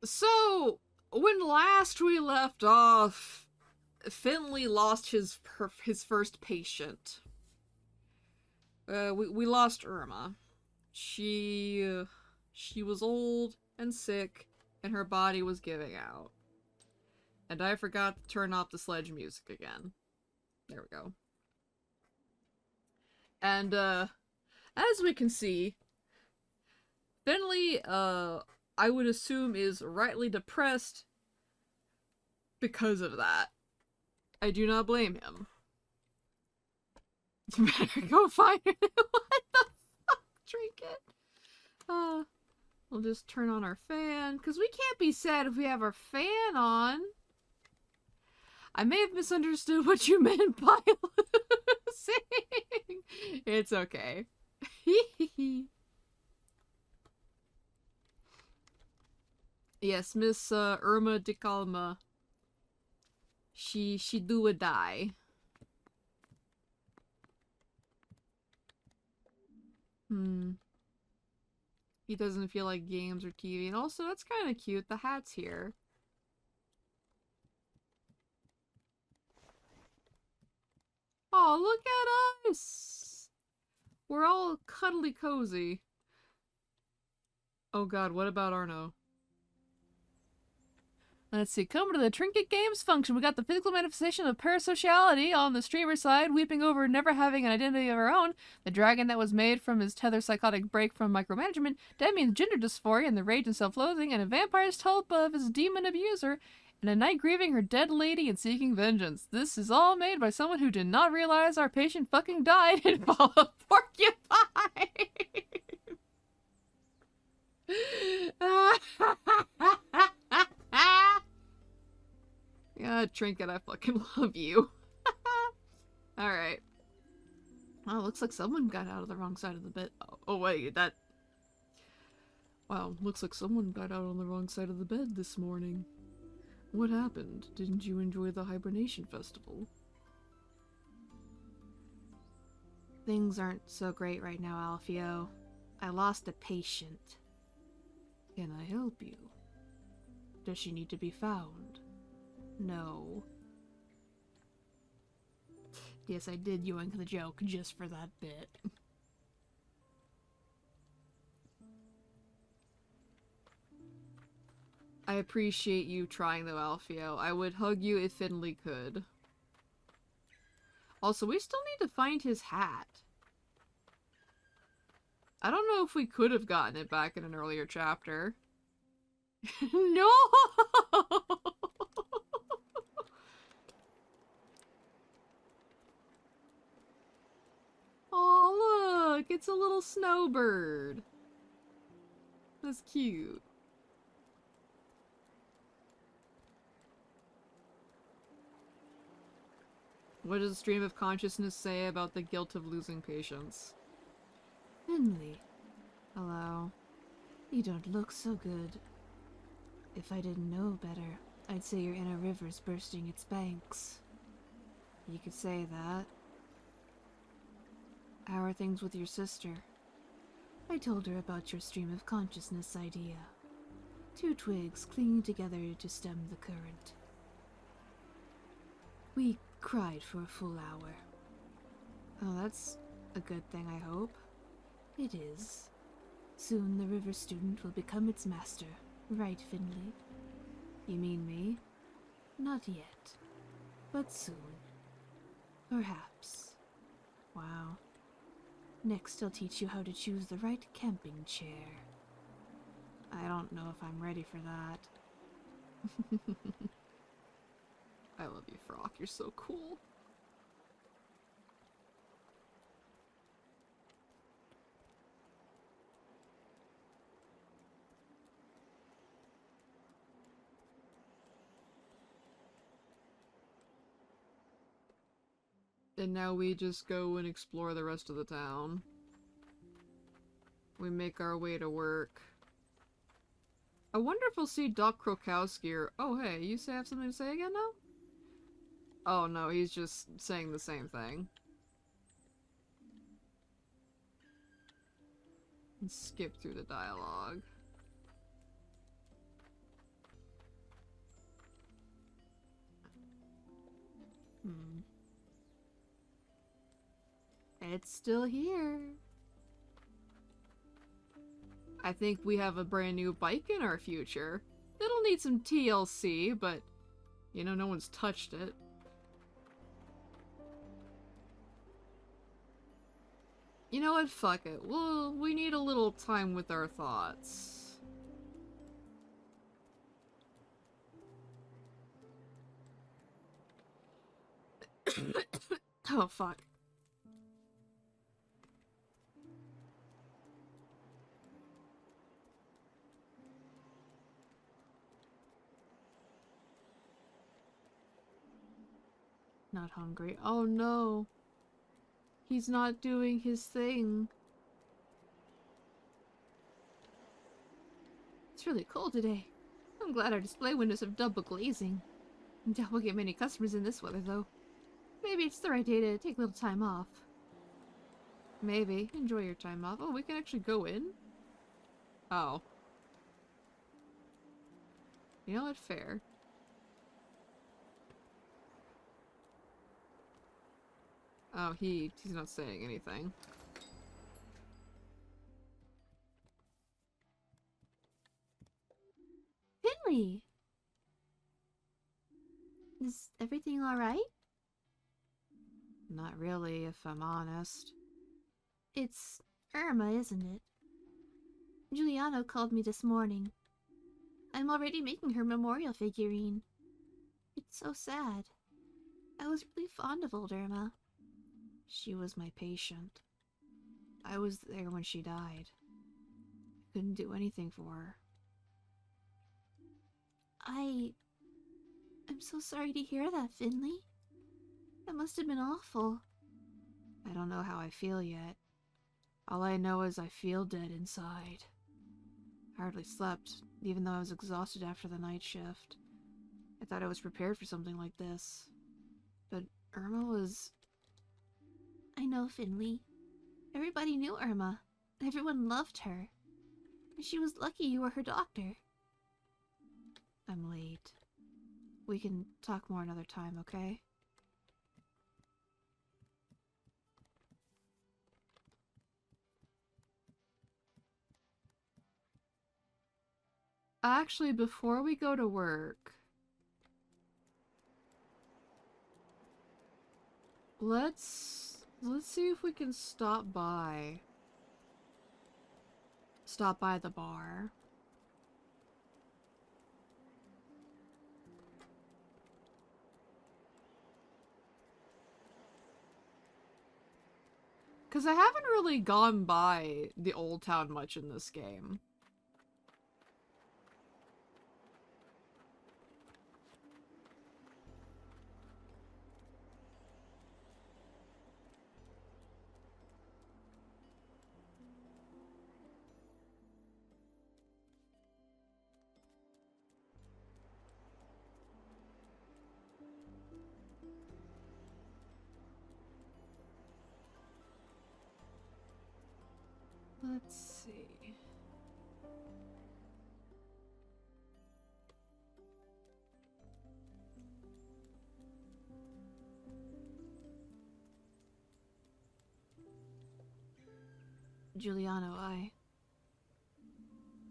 So, when last we left off, Finley lost his first patient. We lost Irma. She was old and sick, and her body was giving out. And I forgot to turn off the sledge music again. There we go. And as we can see, Finley, I would assume is rightly depressed because of that. I do not blame him. You better go find it. What the fuck, Trinket? We'll just turn on our fan, because we can't be sad if we have our fan on. I may have misunderstood what you meant by losing. It's okay. Yes, Miss Irma de Calma. She do a die. He doesn't feel like games or TV, and also that's kind of cute. The hat's here. Oh, look at us! We're all cuddly cozy. Oh god, what about Arno? Let's see, coming to the Trinket Games function, we got the physical manifestation of parasociality on the streamer side, weeping over never having an identity of her own, the dragon that was made from his tether psychotic break from micromanagement, Demian's gender dysphoria and the rage and self-loathing, and a vampire's help of his demon abuser, and a knight grieving her dead lady and seeking vengeance. This is all made by someone who did not realize our patient fucking died and fall of Porcupine! Yeah, Trinket, I fucking love you. Alright. Oh, looks like someone got out of the wrong side of the bed. Oh wait, that... Wow, looks like someone got out on the wrong side of the bed this morning. What happened? Didn't you enjoy the hibernation festival? Things aren't so great right now, Alfio. I lost a patient. Can I help you? Does she need to be found? No. Yes, I did yoink the joke just for that bit. I appreciate you trying though, Alfio. I would hug you if Finley could. Also, we still need to find his hat. I don't know if we could have gotten it back in an earlier chapter. No! Oh, look! It's a little snowbird. That's cute. What does the stream of consciousness say about the guilt of losing patients? Finley. Hello. You don't look so good. If I didn't know better, I'd say your inner river's bursting its banks. You could say that. How are things with your sister? I told her about your stream of consciousness idea. 2 twigs clinging together to stem the current. We cried for a full hour. Oh, that's a good thing, I hope. It is. Soon the river student will become its master, right, Finley? You mean me? Not yet, but soon. Perhaps. Wow. Next I'll teach you how to choose the right camping chair. I don't know if I'm ready for that. I love you, Frock. You're so cool. And now we just go and explore the rest of the town. We make our way to work. I wonder if we'll see Doc Krowkowski or... Oh, hey, you have something to say again now? Oh, no, he's just saying the same thing. And skip through the dialogue. It's still here. I think we have a brand new bike in our future. It'll need some TLC, but, you know, no one's touched it. You know what? Fuck it. We need a little time with our thoughts. Oh, fuck. Not hungry. Oh no. He's not doing his thing. It's really cold today. I'm glad our display windows have double glazing. I doubt we'll get many customers in this weather, though. Maybe it's the right day to take a little time off. Maybe. Enjoy your time off. Oh, we can actually go in? Oh. You know what? Fair. Oh, he's not saying anything. Finley! Is everything alright? Not really, if I'm honest. It's Irma, isn't it? Giuliano called me this morning. I'm already making her memorial figurine. It's so sad. I was really fond of old Irma. She was my patient. I was there when she died. Couldn't do anything for her. I'm so sorry to hear that, Finley. That must have been awful. I don't know how I feel yet. All I know is I feel dead inside. I hardly slept, even though I was exhausted after the night shift. I thought I was prepared for something like this. But Irma was... I know, Finley. Everybody knew Irma. Everyone loved her. She was lucky you were her doctor. I'm late. We can talk more another time, okay? Actually, before we go to work, let's see if we can stop by the bar. Because I haven't really gone by the old town much in this game. Let's see. Giuliano, I'm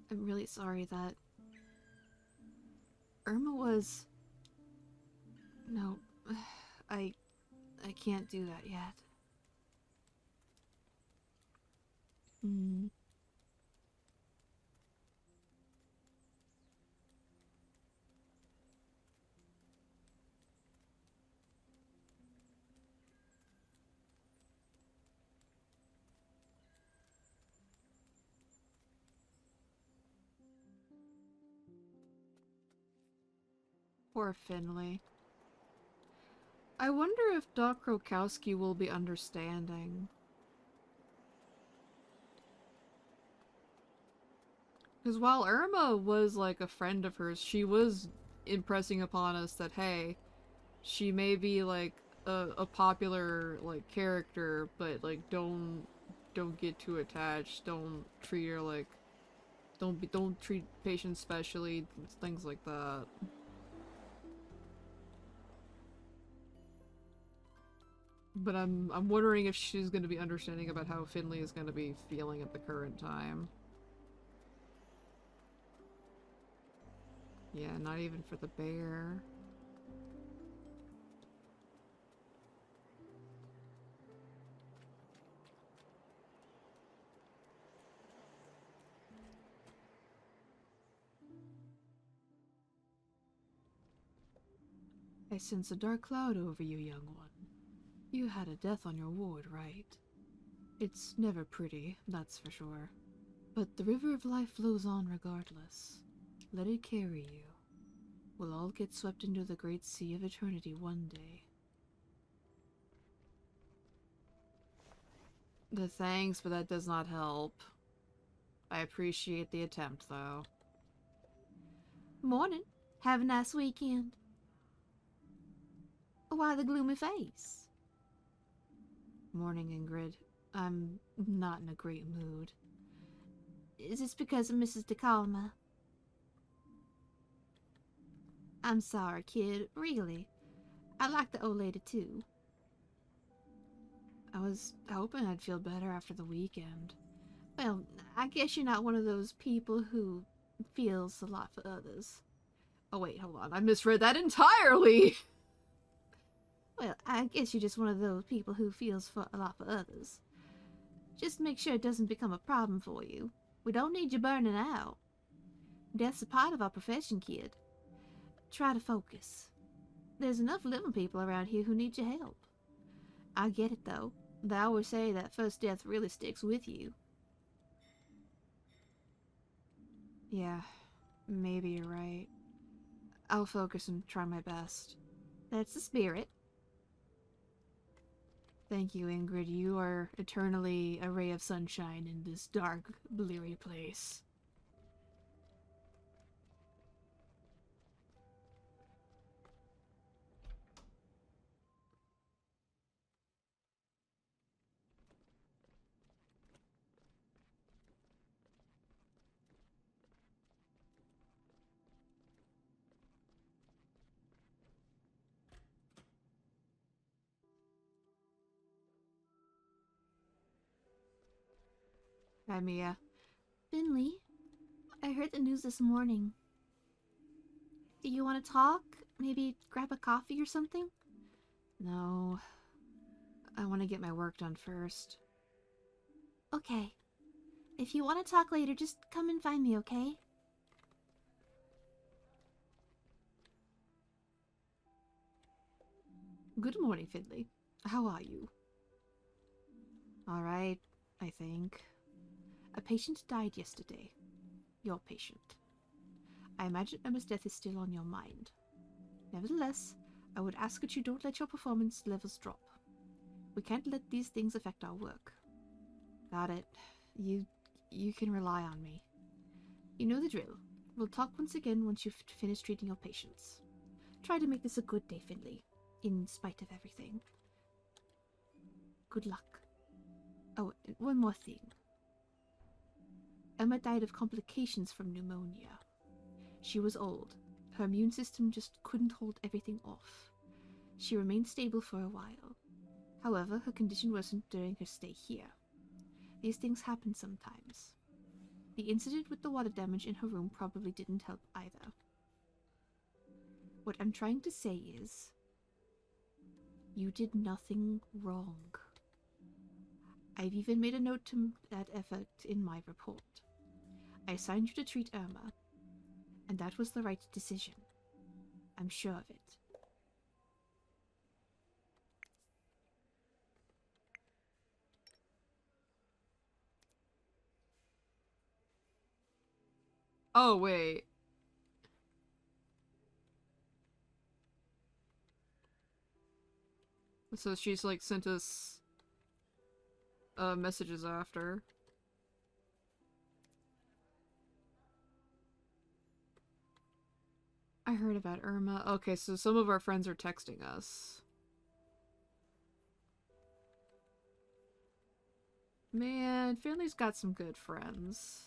really sorry that Irma was... No, I can't do that yet. Poor Finley. I wonder if Doc Krowkowski will be understanding. Because while Irma was like a friend of hers, she was impressing upon us that, hey, she may be like a popular like character, but like don't get too attached. Don't treat her like don't treat patients specially, things like that. But I'm wondering if she's going to be understanding about how Finley is going to be feeling at the current time. Yeah, not even for the bear. I sense a dark cloud over you, young one. You had a death on your ward, right? It's never pretty, that's for sure. But the river of life flows on regardless. Let it carry you. We'll all get swept into the great sea of eternity one day. The thanks, but that does not help. I appreciate the attempt, though. Morning. Have a nice weekend. Why the gloomy face? Morning, Ingrid. I'm not in a great mood. Is this because of Mrs. DeCalma? I'm sorry, kid. Really. I like the old lady, too. I was hoping I'd feel better after the weekend. Well, I guess you're not one of those people who feels a lot for others. Oh wait, hold on. I misread that entirely! Well, I guess you're just one of those people who feels a lot for others. Just make sure it doesn't become a problem for you. We don't need you burning out. Death's a part of our profession, kid. Try to focus. There's enough living people around here who need your help. I get it, though. They always say that first death really sticks with you. Yeah, maybe you're right. I'll focus and try my best. That's the spirit. Thank you, Ingrid. You are eternally a ray of sunshine in this dark, bleary place. Hi, Mia. Finley, I heard the news this morning. Do you want to talk? Maybe grab a coffee or something? No. I want to get my work done first. Okay. If you want to talk later, just come and find me, okay? Good morning, Finley. How are you? All right, I think. A patient died yesterday. Your patient. I imagine Irma's death is still on your mind. Nevertheless, I would ask that you don't let your performance levels drop. We can't let these things affect our work. Got it. You can rely on me. You know the drill. We'll talk once again once you've finished treating your patients. Try to make this a good day, Finley, in spite of everything. Good luck. Oh, and one more thing. Irma died of complications from pneumonia. She was old. Her immune system just couldn't hold everything off. She remained stable for a while. However, her condition worsened during her stay here. These things happen sometimes. The incident with the water damage in her room probably didn't help either. What I'm trying to say is, you did nothing wrong. I've even made a note to that effect in my report. I assigned you to treat Irma, and that was the right decision. I'm sure of it. Oh, wait. So she's like sent us messages after. I heard about Irma. Okay, so some of our friends are texting us. Man, Finley's got some good friends.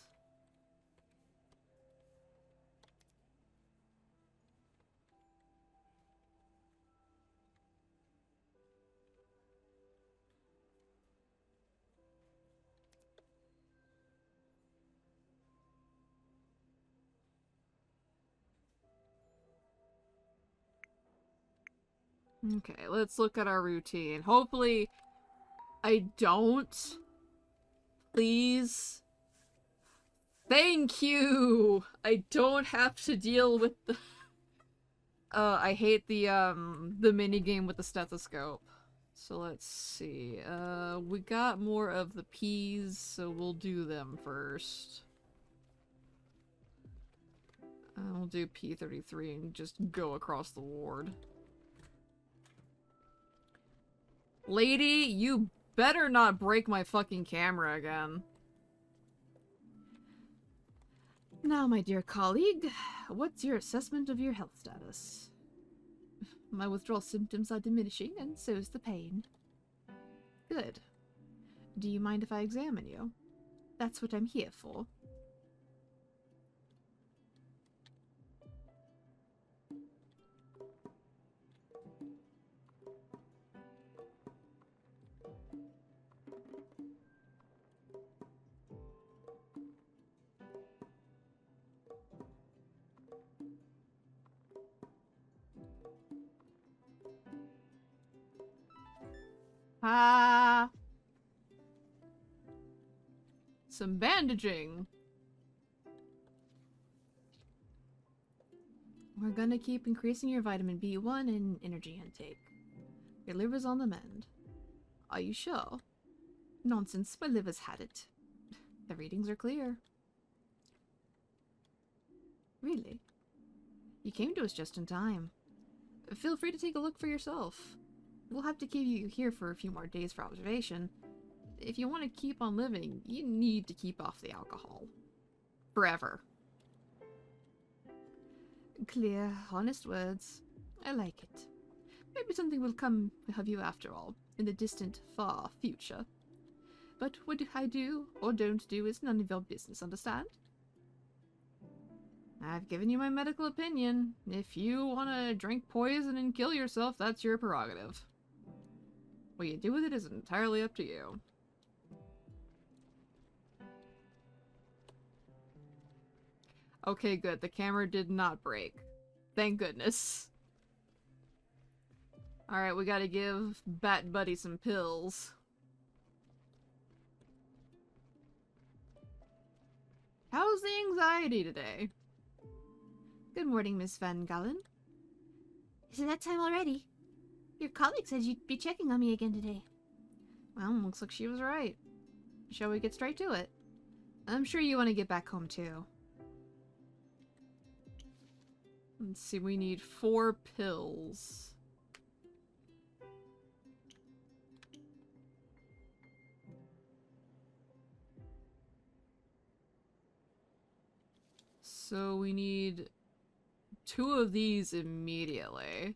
Okay, let's look at our routine. Hopefully I don't. Please. Thank you! I don't have to deal with the... I hate the minigame with the stethoscope. So let's see. We got more of the P's, so we'll do them first. We'll do P33 and just go across the ward. Lady, you better not break my fucking camera again. Now, my dear colleague, what's your assessment of your health status? My withdrawal symptoms are diminishing, and so is the pain. Good. Do you mind if I examine you? That's what I'm here for. Ah! Some bandaging. We're gonna keep increasing your vitamin B1 and energy intake. Your liver's on the mend. Are you sure? Nonsense, my liver's had it. The readings are clear. Really? You came to us just in time. Feel free to take a look for yourself. We'll have to keep you here for a few more days for observation. If you want to keep on living, you need to keep off the alcohol. Forever. Clear, honest words. I like it. Maybe something will come of you after all, in the distant, far future. But what I do or don't do is none of your business, understand? I've given you my medical opinion. If you want to drink poison and kill yourself, that's your prerogative. What you do with it is entirely up to you. Okay, good. The camera did not break. Thank goodness. Alright, we gotta give Bat Buddy some pills. How's the anxiety today? Good morning, Miss Van Gallen. Is it that time already? Your colleague said you'd be checking on me again today. Well, looks like she was right. Shall we get straight to it? I'm sure you want to get back home too. Let's see, we need 4 pills. So we need 2 of these immediately.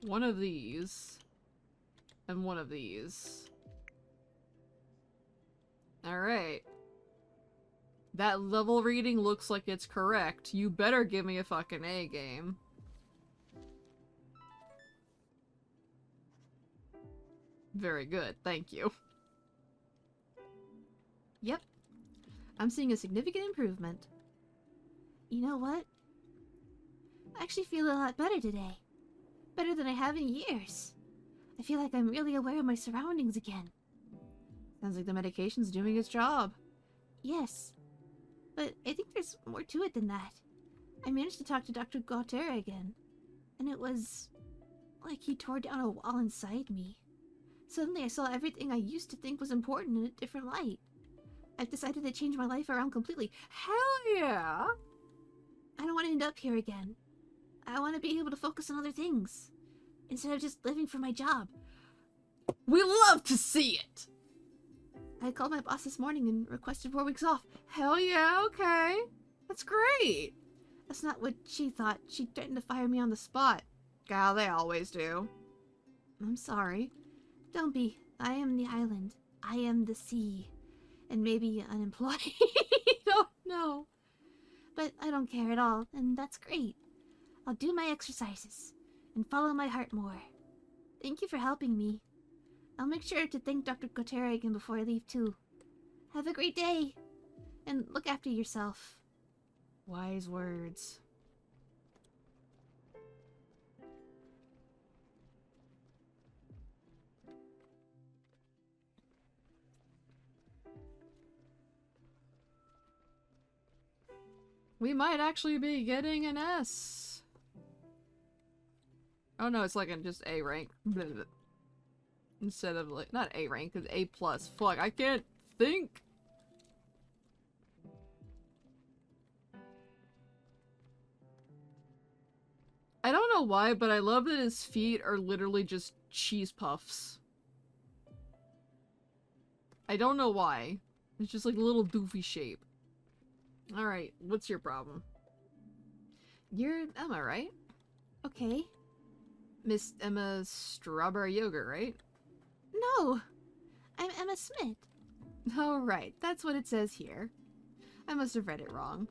One of these. And one of these. Alright. That level reading looks like it's correct. You better give me a fucking A game. Very good, thank you. Yep. I'm seeing a significant improvement. You know what? I actually feel a lot better today. Better than I have in years. I feel like I'm really aware of my surroundings again. Sounds like the medication's doing its job. Yes. But I think there's more to it than that. I managed to talk to Dr. Gautier again. And it was like he tore down a wall inside me. Suddenly I saw everything I used to think was important in a different light. I've decided to change my life around completely. Hell yeah! I don't want to end up here again. I want to be able to focus on other things. Instead of just living for my job. We love to see it! I called my boss this morning and requested 4 weeks off. Hell yeah, okay. That's great. That's not what she thought. She threatened to fire me on the spot. Gal, they always do. I'm sorry. Don't be. I am the island. I am the sea. And maybe unemployed. Oh, no. But I don't care at all, and that's great. I'll do my exercises and follow my heart more. Thank you for helping me. I'll make sure to thank Dr. Gautier again before I leave too. Have a great day, and look after yourself. Wise words. We might actually be getting an S. Oh no, it's like a just A rank. Instead of like, not A rank, it's A plus. Fuck, I can't think. I don't know why, but I love that his feet are literally just cheese puffs. I don't know why. It's just like a little doofy shape. Alright, what's your problem? You're Emma, right? Okay. Miss Emma Strawberry Yogurt, right? No! I'm Emma Smith. Oh, right. That's what it says here. I must have read it wrong.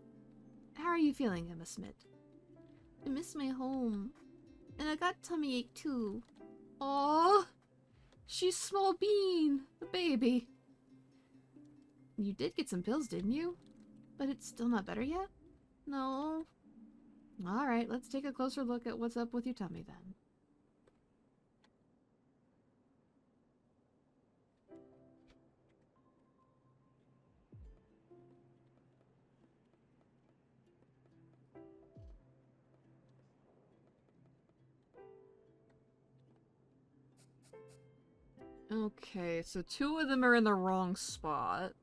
How are you feeling, Emma Smith? I miss my home. And I got tummy ache too. Aww! She's small bean, the baby. You did get some pills, didn't you? But it's still not better yet? No. Alright, let's take a closer look at what's up with your tummy then. Okay, so 2 of them are in the wrong spot.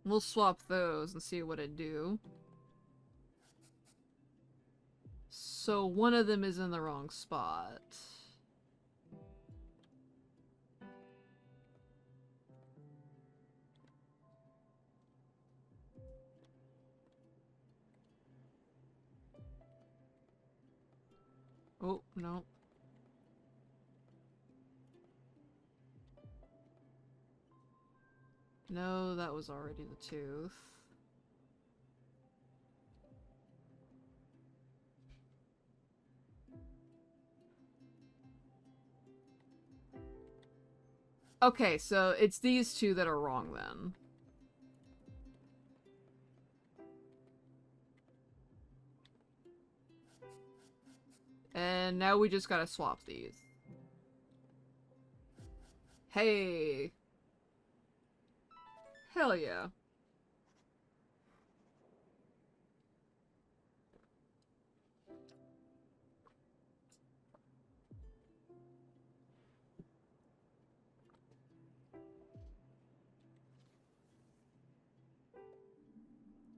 We'll swap those and see what it do. So 1 of them is in the wrong spot. Oh, no. No, that was already the tooth. Okay, so it's these 2 that are wrong then. And now we just gotta swap these. Hey! Hell yeah.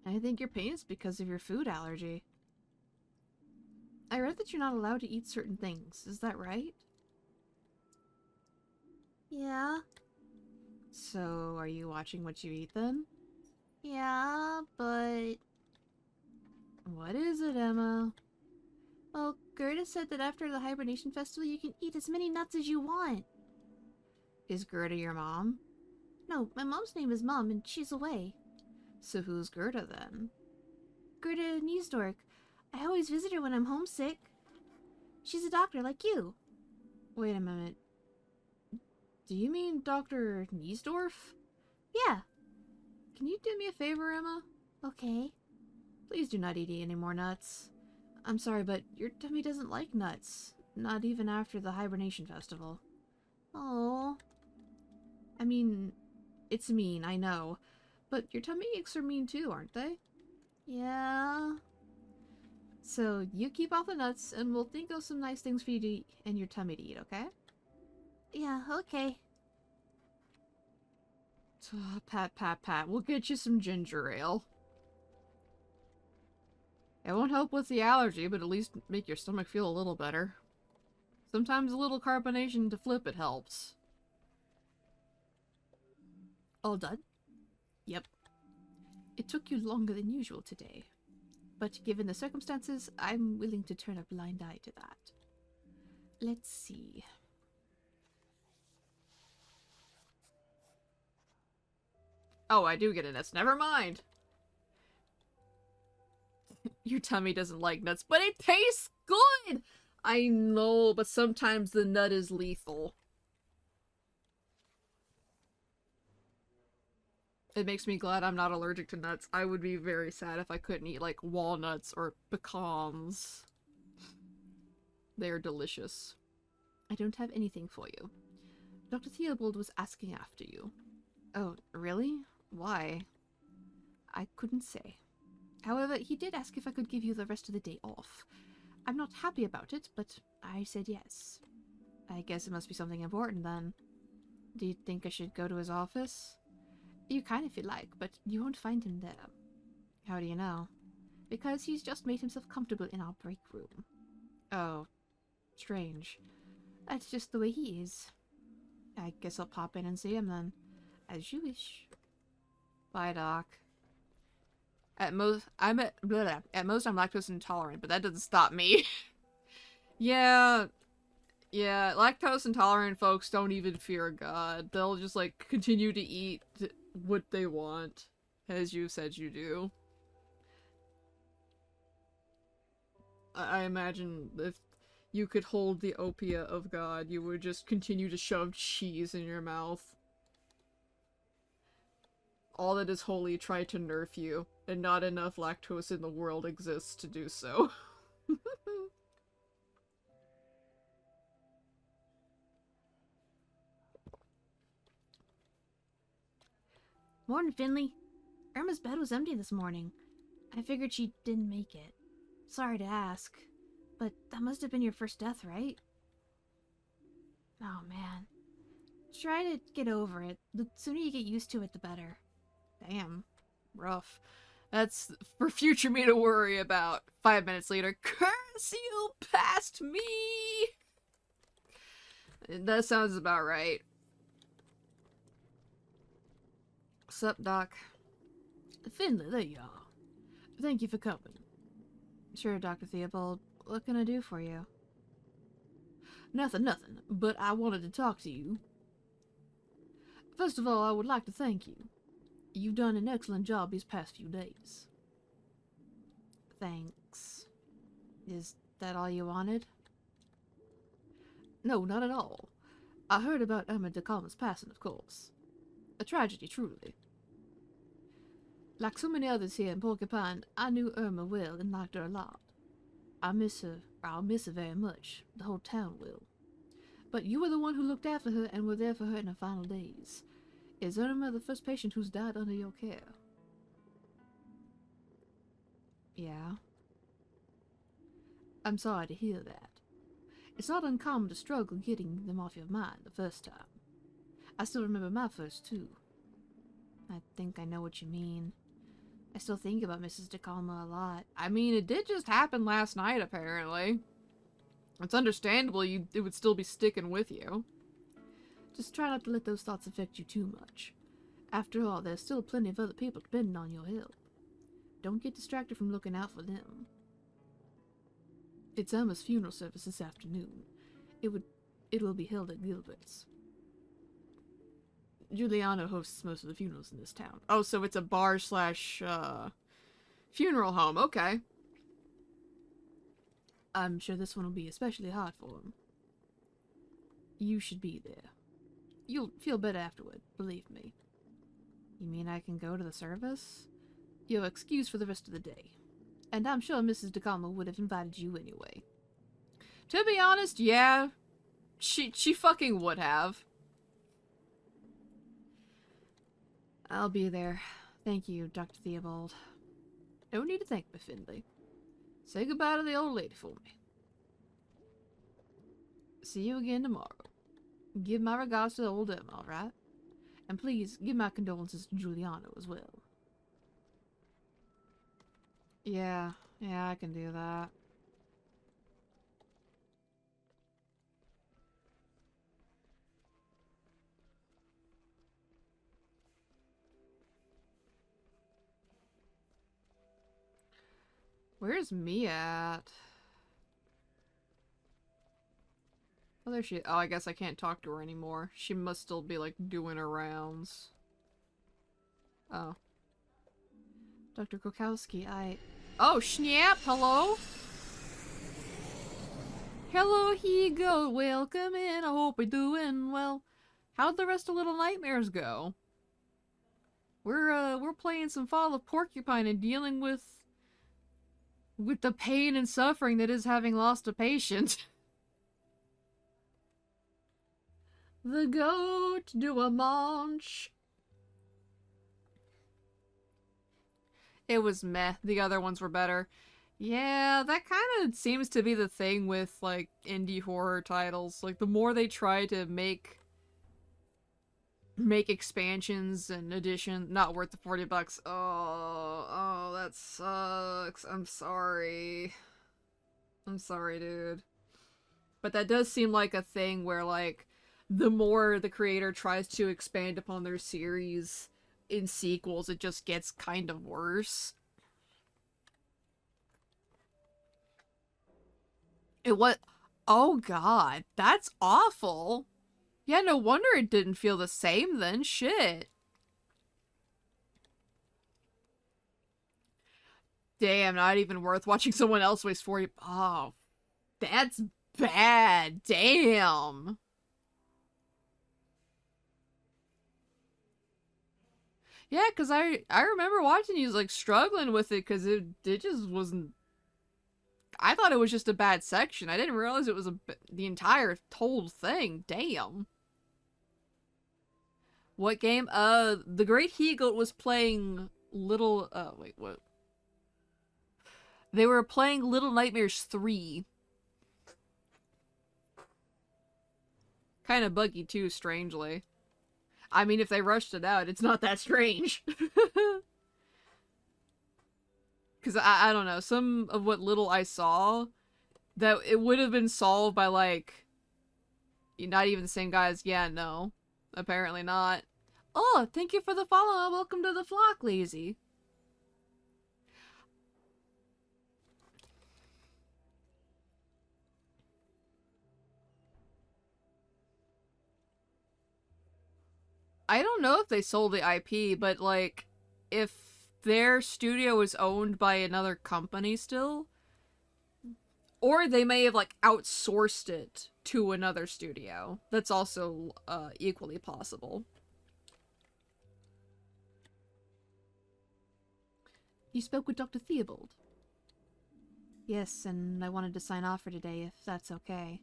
I think your pain is because of your food allergy. I read that you're not allowed to eat certain things. Is that right? Yeah. So, are you watching what you eat then? Yeah, but... What is it, Emma? Well, Gerda said that after the hibernation festival you can eat as many nuts as you want. Is Gerda your mom? No, my mom's name is Mom and she's away. So who's Gerda then? Gerda Niesdork. I always visit her when I'm homesick. She's a doctor like you. Wait a minute. Do you mean Dr. Niesdorf? Yeah. Can you do me a favor, Emma? Okay. Please do not eat any more nuts. I'm sorry, but your tummy doesn't like nuts. Not even after the hibernation festival. Oh. I mean, it's mean, I know. But your tummy aches are mean too, aren't they? Yeah. So, you keep off the nuts, and we'll think of some nice things for you to eat and your tummy to eat, okay? Yeah, okay. Pat, pat, pat. We'll get you some ginger ale. It won't help with the allergy, but at least make your stomach feel a little better. Sometimes a little carbonation to flip it helps. All done? Yep. It took you longer than usual today. But given the circumstances, I'm willing to turn a blind eye to that. Let's see. Oh, I do get an S. Never mind. Your tummy doesn't like nuts, but it tastes good! I know, but sometimes the nut is lethal. It makes me glad I'm not allergic to nuts. I would be very sad if I couldn't eat, like, walnuts or pecans. They're delicious. I don't have anything for you. Dr. Theobald was asking after you. Oh, really? Why? I couldn't say. However, he did ask if I could give you the rest of the day off. I'm not happy about it, but I said yes. I guess it must be something important then. Do you think I should go to his office? You can if you like, but you won't find him there. How do you know? Because he's just made himself comfortable in our break room. Oh, strange. That's just the way he is. I guess I'll pop in and see him then. As you wish. Bye, Doc. At most, I'm lactose intolerant, but that doesn't stop me. Yeah, lactose intolerant folks don't even fear God. They'll just, like, continue to eat what they want, as you said you do. I imagine if you could hold the opia of God, you would just continue to shove cheese in your mouth. All that is holy try to nerf you, and not enough lactose in the world exists to do so. Morning, Finley. Irma's bed was empty this morning. I figured she didn't make it. Sorry to ask, but that must have been your first death, right? Oh, man. Try to get over it. The sooner you get used to it, the better. Damn. Rough. That's for future me to worry about. 5 minutes later, curse you past me! That sounds about right. Sup, Doc? Finley, there you are. Thank you for coming. Sure, Dr. Theobald. What can I do for you? Nothing, but I wanted to talk to you. First of all, I would like to thank you. You've done an excellent job these past few days. Thanks. Is that all you wanted? No, not at all. I heard about Irma DeCalma's passing, of course. A tragedy, truly. Like so many others here in Porcupine, I knew Irma well and liked her a lot. I'll miss her very much. The whole town will. But you were the one who looked after her and were there for her in her final days. Is Irma the first patient who's died under your care? Yeah. I'm sorry to hear that. It's not uncommon to struggle getting them off your mind the first time. I still remember my first too. I think I know what you mean. I still think about Mrs. DeCalma a lot. I mean, it did just happen last night, apparently. It's understandable it would still be sticking with you. Just try not to let those thoughts affect you too much. After all, there's still plenty of other people depending on your help. Don't get distracted from looking out for them. It's Irma's funeral service this afternoon. It will be held at Gilberts. Giuliano hosts most of the funerals in this town. Oh, so it's a bar slash funeral home. Okay. I'm sure this one will be especially hard for him. You should be there. You'll feel better afterward, believe me. You mean I can go to the service? You're excused for the rest of the day. And I'm sure Mrs. DeCalma would have invited you anyway. To be honest, yeah. She fucking would have. I'll be there. Thank you, Dr. Theobald. No need to thank me, Finley. Say goodbye to the old lady for me. See you again tomorrow. Give my regards to old Irma, alright? And please, give my condolences to Giuliano as well. Yeah, I can do that. Where's Mia at? Oh, there she is. Oh, I guess I can't talk to her anymore. She must still be, like, doing her rounds. Oh. Dr. Krowkowski, Oh, snap! Hello? Hello, He-Goat. Welcome in. I hope you're doing well. How'd the rest of Little Nightmares go? We're playing some Fall of Porcupine and dealing with the pain and suffering that is having lost a patient. The goat do a munch. It was meh. The other ones were better. Yeah, that kind of seems to be the thing with, like, indie horror titles. Like, the more they try to make expansions and additions, not worth the $40. Oh, that sucks. I'm sorry. I'm sorry, dude. But that does seem like a thing where, like, the more the creator tries to expand upon their series in sequels, it just gets kind of worse. It was... Oh god, that's awful. Yeah, no wonder it didn't feel the same then. Shit. Damn, not even worth watching someone else waste 40... Oh, that's bad. Damn. Yeah, because I remember watching you like struggling with it because it just wasn't... I thought it was just a bad section. I didn't realize it was the entire told thing. Damn. What game? The Great He-Goat was playing Little... wait, what? They were playing Little Nightmares 3. Kind of buggy too, strangely. I mean, if they rushed it out, it's not that strange. Because I don't know, some of what little I saw, that it would have been solved by, like, not even the same guys. Yeah, no. Apparently not. Oh, thank you for the follow. Welcome to the flock, Lazy. I don't know if they sold the IP, but, like, if their studio is owned by another company still, or they may have, like, outsourced it to another studio. That's also equally possible. You spoke with Dr. Theobald? Yes, and I wanted to sign off for today, if that's okay.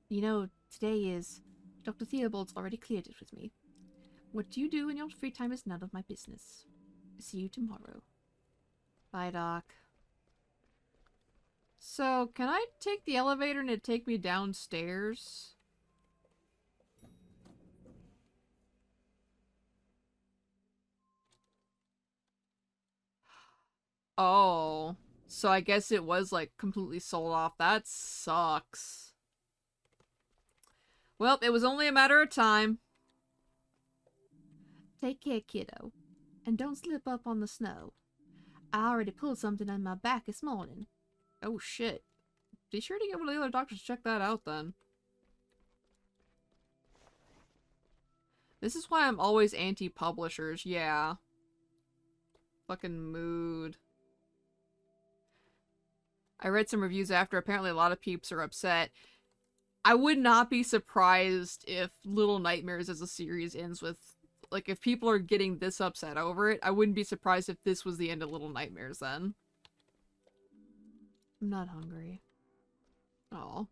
You know, today is... Dr. Theobald's already cleared it with me. What you do in your free time is none of my business. See you tomorrow. Bye, Doc. So, can I take the elevator and it take me downstairs? Oh. So I guess it was, like, completely sold off. That sucks. Well, it was only a matter of time. Take care, kiddo. And don't slip up on the snow. I already pulled something on my back this morning. Oh shit. Be sure to get one of the other doctors to check that out then. This is why I'm always anti-publishers, yeah. Fucking mood. I read some reviews after. Apparently a lot of peeps are upset. I would not be surprised if Little Nightmares as a series ends with... Like, if people are getting this upset over it, I wouldn't be surprised if this was the end of Little Nightmares then. I'm not hungry. Oh,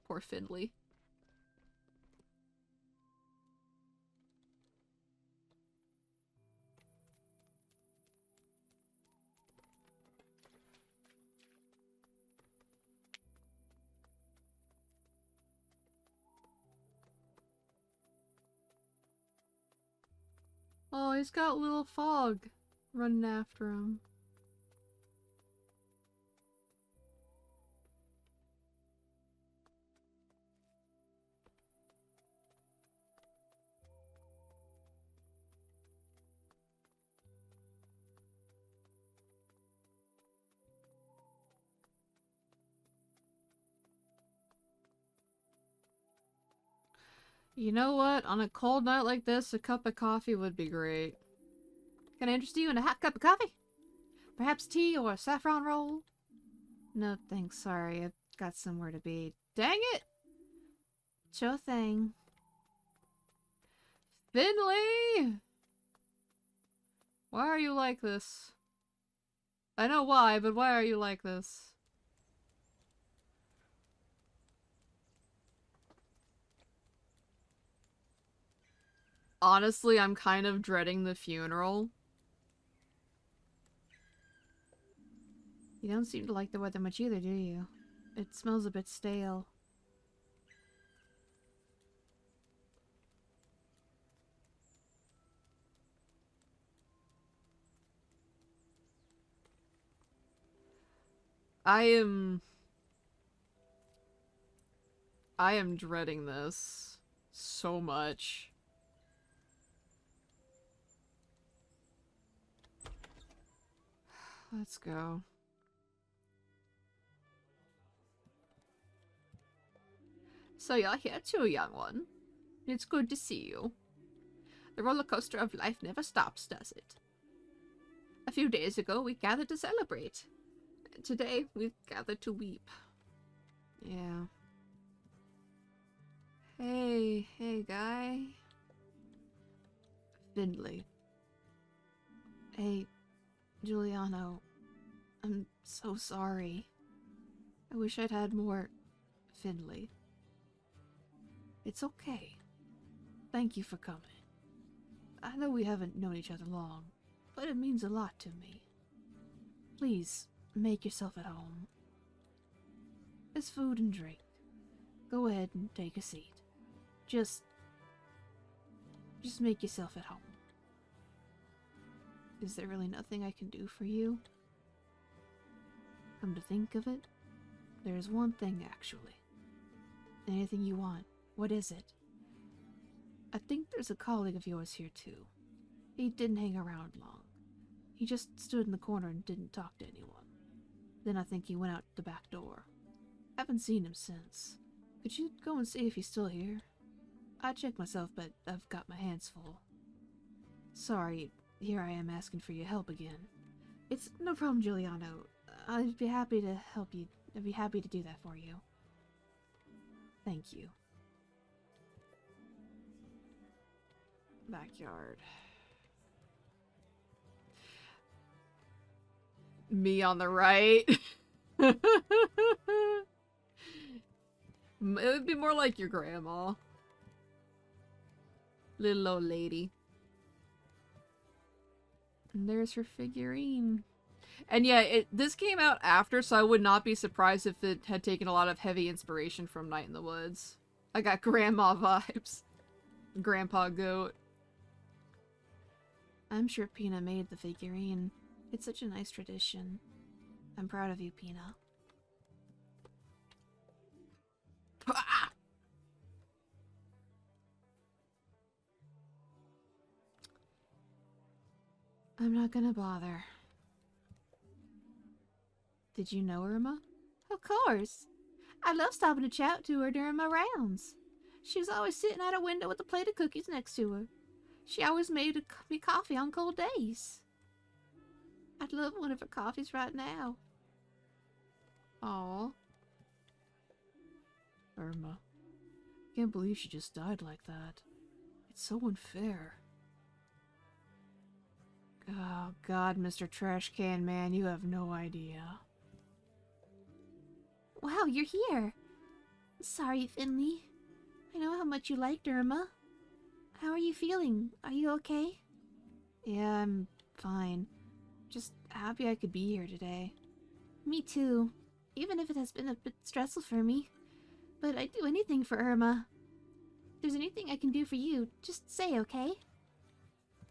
poor Finley. Oh, he's got little Fog running after him. You know what? On a cold night like this, a cup of coffee would be great. Can I interest you in a hot cup of coffee? Perhaps tea or a saffron roll? No thanks, sorry. I've got somewhere to be. Dang it! Sure thing. Finley! Why are you like this? I know why, but why are you like this? Honestly, I'm kind of dreading the funeral. You don't seem to like the weather much either, do you? It smells a bit stale. I am dreading this so much. Let's go. So you're here too, young one. It's good to see you. The roller coaster of life never stops, does it? A few days ago, we gathered to celebrate. Today, we've gathered to weep. Yeah. Hey, guy. Finley. Hey, Giuliano. I'm so sorry. I wish I'd had more Finley. It's okay. Thank you for coming. I know we haven't known each other long, but it means a lot to me. Please, make yourself at home. There's food and drink. Go ahead and take a seat. Just make yourself at home. Is there really nothing I can do for you? Come to think of it, there's one thing actually. Anything you want. What is it? I think there's a colleague of yours here too. He didn't hang around long. He just stood in the corner and didn't talk to anyone. Then I think he went out the back door. Haven't seen him since. Could you go and see if he's still here? I checked myself, but I've got my hands full. Sorry, here I am asking for your help again. It's no problem, Giuliano. I'd be happy to help you. I'd be happy to do that for you. Thank you. Backyard. Me on the right. It would be more like your grandma. Little old lady. And there's her figurine. And yeah, this came out after, so I would not be surprised if it had taken a lot of heavy inspiration from Night in the Woods. I got grandma vibes. Grandpa goat. I'm sure Pina made the figurine. It's such a nice tradition. I'm proud of you, Pina. I'm not gonna bother. Did you know Irma? Of course. I love stopping to chat to her during my rounds. She was always sitting at a window with a plate of cookies next to her. She always made me coffee on cold days. I'd love one of her coffees right now. Aw. Irma. Can't believe she just died like that. It's so unfair. Oh God, Mr. Trash Can Man, you have no idea. Wow, you're here. Sorry, Finley. I know how much you liked Irma. How are you feeling? Are you okay? Yeah, I'm fine. Just happy I could be here today. Me too. Even if it has been a bit stressful for me. But I'd do anything for Irma. If there's anything I can do for you, just say, okay?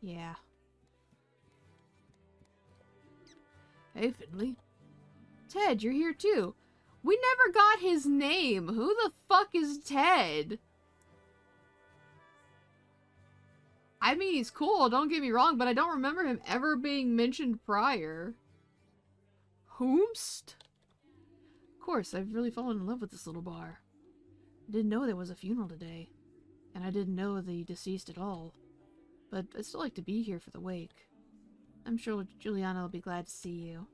Yeah. Hey, Finley. Ted, you're here too. We never got his name. Who the fuck is Ted? I mean, he's cool, don't get me wrong, but I don't remember him ever being mentioned prior. Whomst? Of course, I've really fallen in love with this little bar. I didn't know there was a funeral today, and I didn't know the deceased at all. But I'd still like to be here for the wake. I'm sure Giuliano will be glad to see you.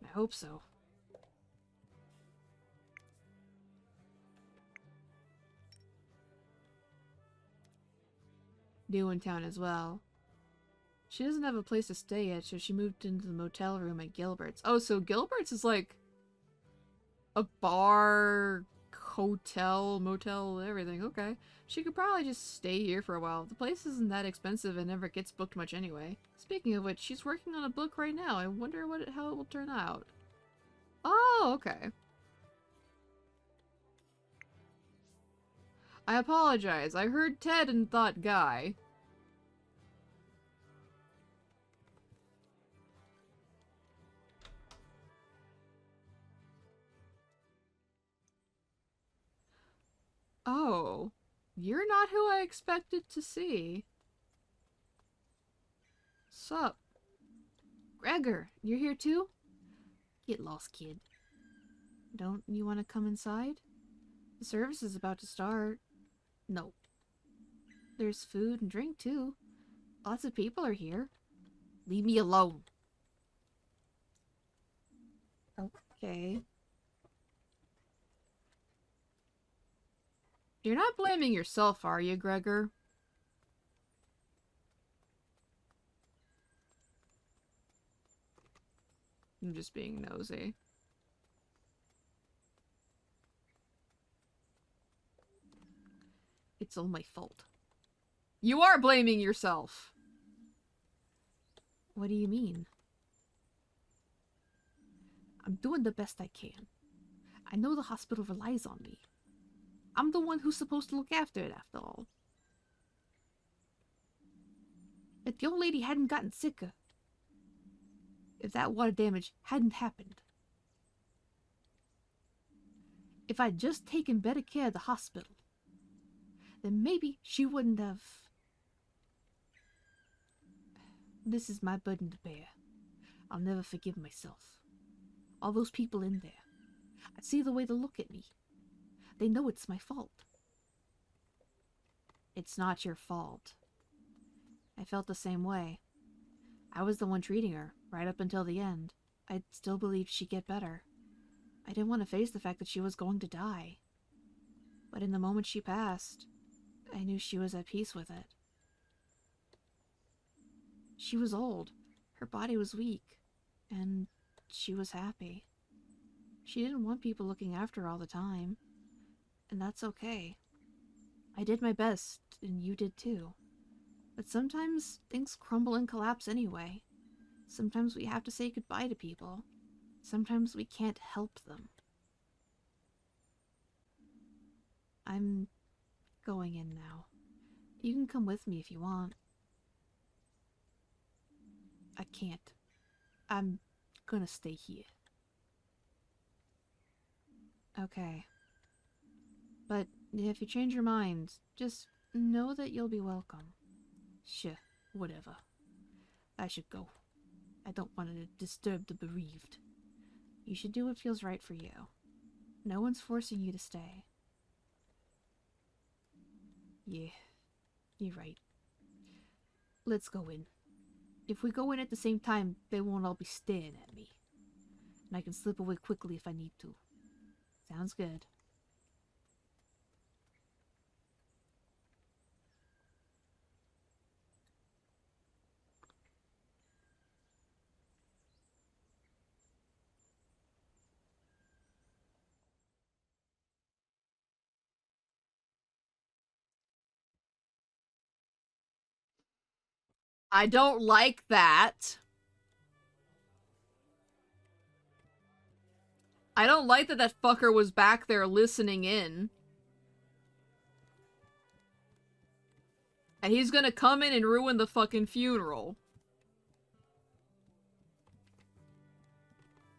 I hope so. new in town as well. She doesn't have a place to stay yet, so she moved into the motel room at Gilberts. Oh, so Gilberts is like a bar, hotel, motel, everything. Okay. She could probably just stay here for a while. The place isn't that expensive and never gets booked much anyway. Speaking of which, she's working on a book right now. I wonder how it will turn out. Oh, okay. I apologize. I heard Ted and thought Guy. Oh, you're not who I expected to see. Sup? Gregor, you're here too? Get lost, kid. Don't you want to come inside? The service is about to start. No. There's food and drink too. Lots of people are here. Leave me alone. Okay. You're not blaming yourself, are you, Gregor? I'm just being nosy. It's all my fault. You are blaming yourself! What do you mean? I'm doing the best I can. I know the hospital relies on me. I'm the one who's supposed to look after it, after all. If the old lady hadn't gotten sicker, if that water damage hadn't happened, if I'd just taken better care of the hospital, then maybe she wouldn't have... This is my burden to bear. I'll never forgive myself. All those people in there. I see the way they look at me. They know it's my fault. It's not your fault. I felt the same way. I was the one treating her, right up until the end. I still believed she'd get better. I didn't want to face the fact that she was going to die. But in the moment she passed, I knew she was at peace with it. She was old. Her body was weak. And she was happy. She didn't want people looking after her all the time. And that's okay. I did my best, and you did too. But sometimes things crumble and collapse anyway. Sometimes we have to say goodbye to people. Sometimes we can't help them. I'm going in now. You can come with me if you want. I can't. I'm gonna stay here. Okay. But if you change your mind, just know that you'll be welcome. Sure, whatever. I should go. I don't want to disturb the bereaved. You should do what feels right for you. No one's forcing you to stay. Yeah, you're right. Let's go in. If we go in at the same time, they won't all be staring at me. And I can slip away quickly if I need to. Sounds good. I don't like that. I don't like that that fucker was back there listening in. And he's gonna come in and ruin the fucking funeral.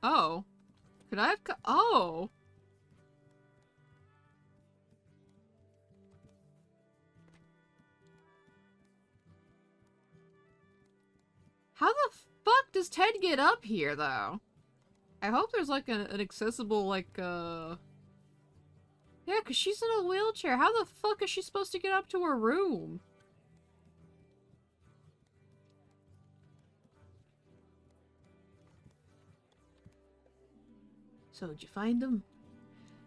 Oh. Could I have oh. How the fuck does Ted get up here, though? I hope there's, like, an accessible, like, Yeah, because she's in a wheelchair. How the fuck is she supposed to get up to her room? So, did you find him?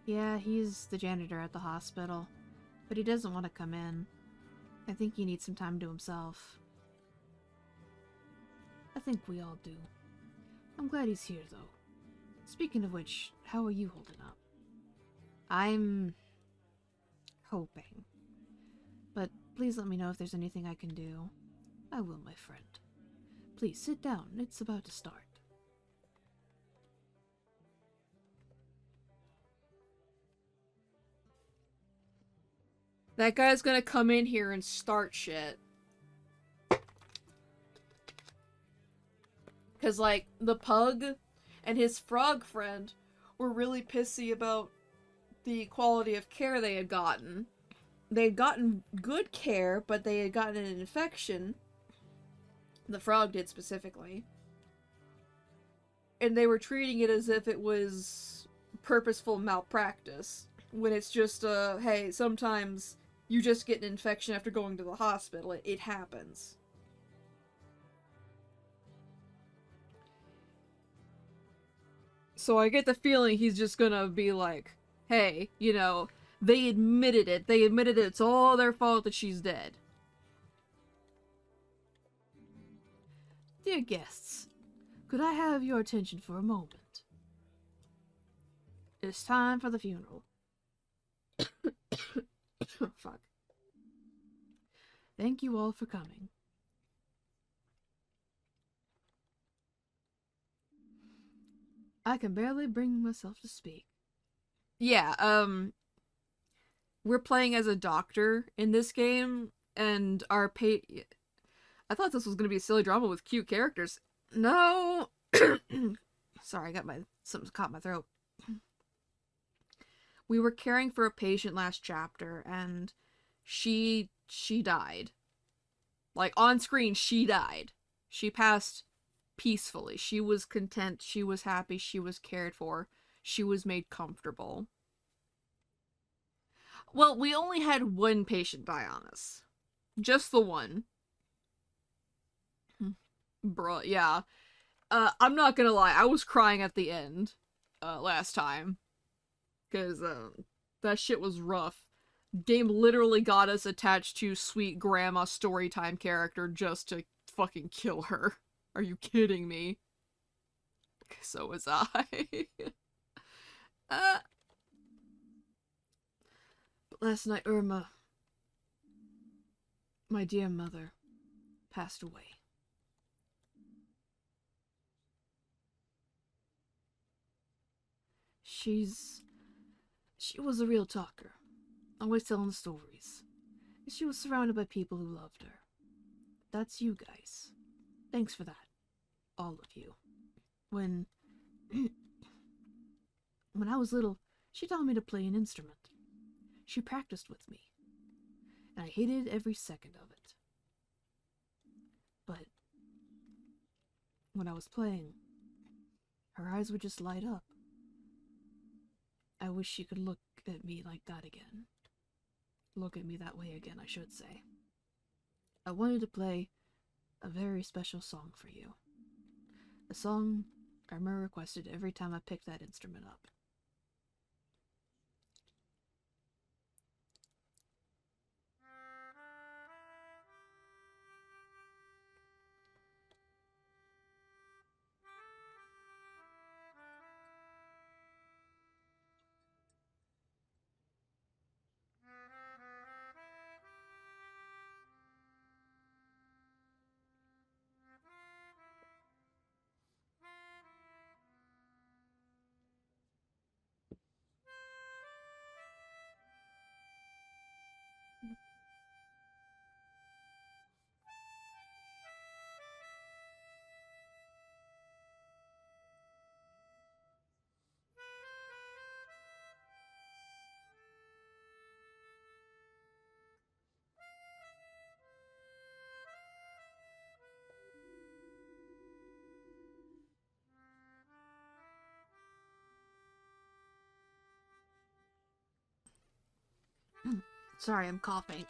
Yeah, he's the janitor at the hospital. But he doesn't want to come in. I think he needs some time to himself. I think we all do. I'm glad he's here, though. Speaking of which, how are you holding up? I'm hoping. But please let me know if there's anything I can do. I will, my friend. Please sit down. It's about to start. That guy's gonna come in here and start shit. Because, like, the pug and his frog friend were really pissy about the quality of care they had gotten. They had gotten good care, but they had gotten an infection. The frog did specifically. And they were treating it as if it was purposeful malpractice. When it's just, hey, sometimes you just get an infection after going to the hospital. It happens. So I get the feeling he's just gonna be like, hey, you know, they admitted it. They admitted it's all their fault that she's dead. Dear guests, could I have your attention for a moment? It's time for the funeral. Fuck. Thank you all for coming. I can barely bring myself to speak. Yeah, we're playing as a doctor in this game, and our I thought this was gonna be a silly drama with cute characters. No! Sorry, I got something caught in my throat. We were caring for a patient last chapter, and she died. Like, on screen, she died. She passed peacefully. She was content, she was happy, she was cared for, she was made comfortable. Well, we only had one patient die on us. Just the one. Bruh, yeah. I'm not gonna lie, I was crying at the end, last time. Because, that shit was rough. Game literally got us attached to sweet grandma storytime character just to fucking kill her. Are you kidding me? So was I. But last night, Irma, my dear mother, passed away. She was a real talker, always telling stories. She was surrounded by people who loved her. That's you guys. Thanks for that. All of you. When I was little, she taught me to play an instrument. She practiced with me, and I hated every second of it. But when I was playing, her eyes would just light up. I wish she could look at me like that again. Look at me that way again, I should say. I wanted to play a very special song for you. A song Irma requested every time I picked that instrument up. Sorry, I'm coughing.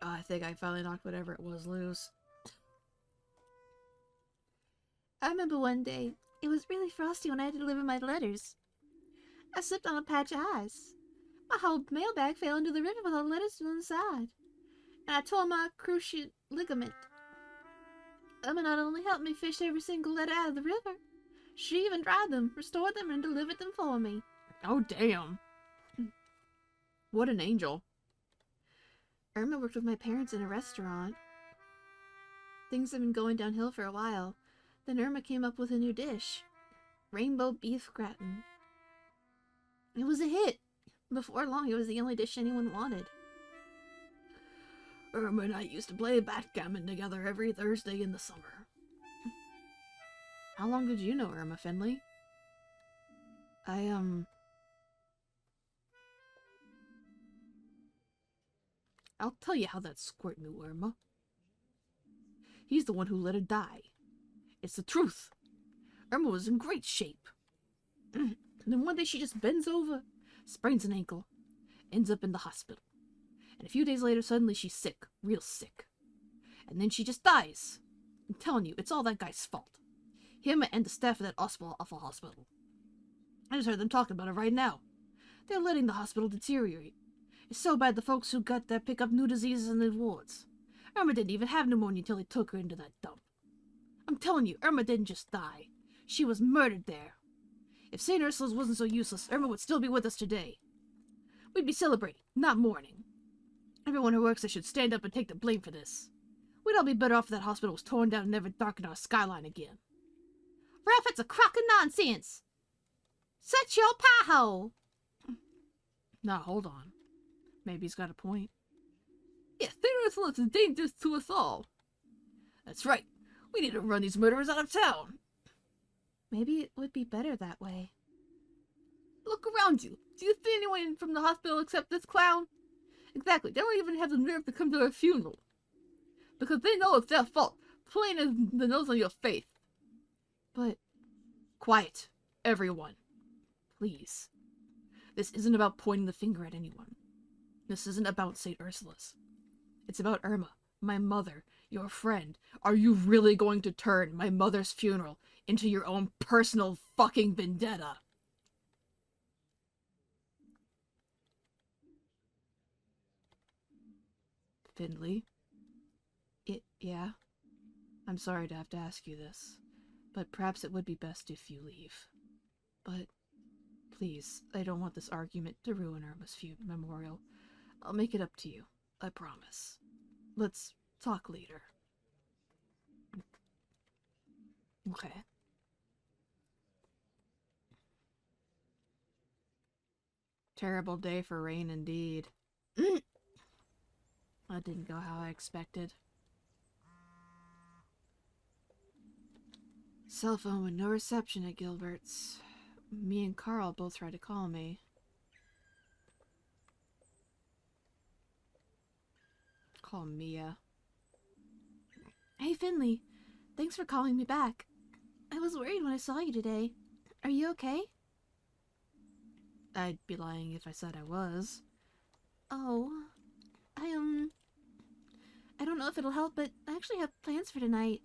I think I finally knocked whatever it was loose. I remember one day, it was really frosty when I had to deliver my letters. I slipped on a patch of ice. My whole mailbag fell into the river with all the letters still inside. And I tore my cruciate ligament. Irma not only helped me fish every single letter out of the river, she even dried them, restored them, and delivered them for me. Oh, damn. What an angel. Irma worked with my parents in a restaurant. Things had been going downhill for a while. Then Irma came up with a new dish. Rainbow beef gratin. It was a hit. Before long, it was the only dish anyone wanted. Irma and I used to play backgammon together every Thursday in the summer. How long did you know Irma, Finley? I'll tell you how that squirt knew Irma. He's the one who let her die. It's the truth. Irma was in great shape. And then one day she just bends over, sprains an ankle, ends up in the hospital. And a few days later, suddenly she's sick, real sick. And then she just dies. I'm telling you, it's all that guy's fault. Him and the staff of that awful hospital. I just heard them talking about it right now. They're letting the hospital deteriorate. It's so bad the folks who got there pick up new diseases in the wards. Irma didn't even have pneumonia until they took her into that dump. I'm telling you, Irma didn't just die. She was murdered there. If St. Ursula's wasn't so useless, Irma would still be with us today. We'd be celebrating, not mourning. Everyone who works there should stand up and take the blame for this. We'd all be better off if that hospital was torn down and never darkened our skyline again. Ralph, it's a crock of nonsense! Set your pie hole! Now, hold on. Maybe he's got a point. Yeah, St. Ursula's is dangerous to us all. That's right. We need to run these murderers out of town. Maybe it would be better that way. Look around you. Do you see anyone from the hospital except this clown? Exactly. They don't even have the nerve to come to her funeral. Because they know it's their fault. Plain as the nose on your face. But, quiet. Everyone. Please. This isn't about pointing the finger at anyone. This isn't about St. Ursula's. It's about Irma, my mother, your friend. Are you really going to turn my mother's funeral into your own personal fucking vendetta? Finley? Yeah? I'm sorry to have to ask you this, but perhaps it would be best if you leave. But, please, I don't want this argument to ruin Irma's memorial. I'll make it up to you, I promise. Let's talk later. Okay. Terrible day for rain indeed. That didn't go how I expected. Cell phone with no reception at Gilberts. Me and Carl both tried to call me. Call Mia. Hey, Finley. Thanks for calling me back. I was worried when I saw you today. Are you okay? I'd be lying if I said I was. Oh. I don't know if it'll help, but I actually have plans for tonight.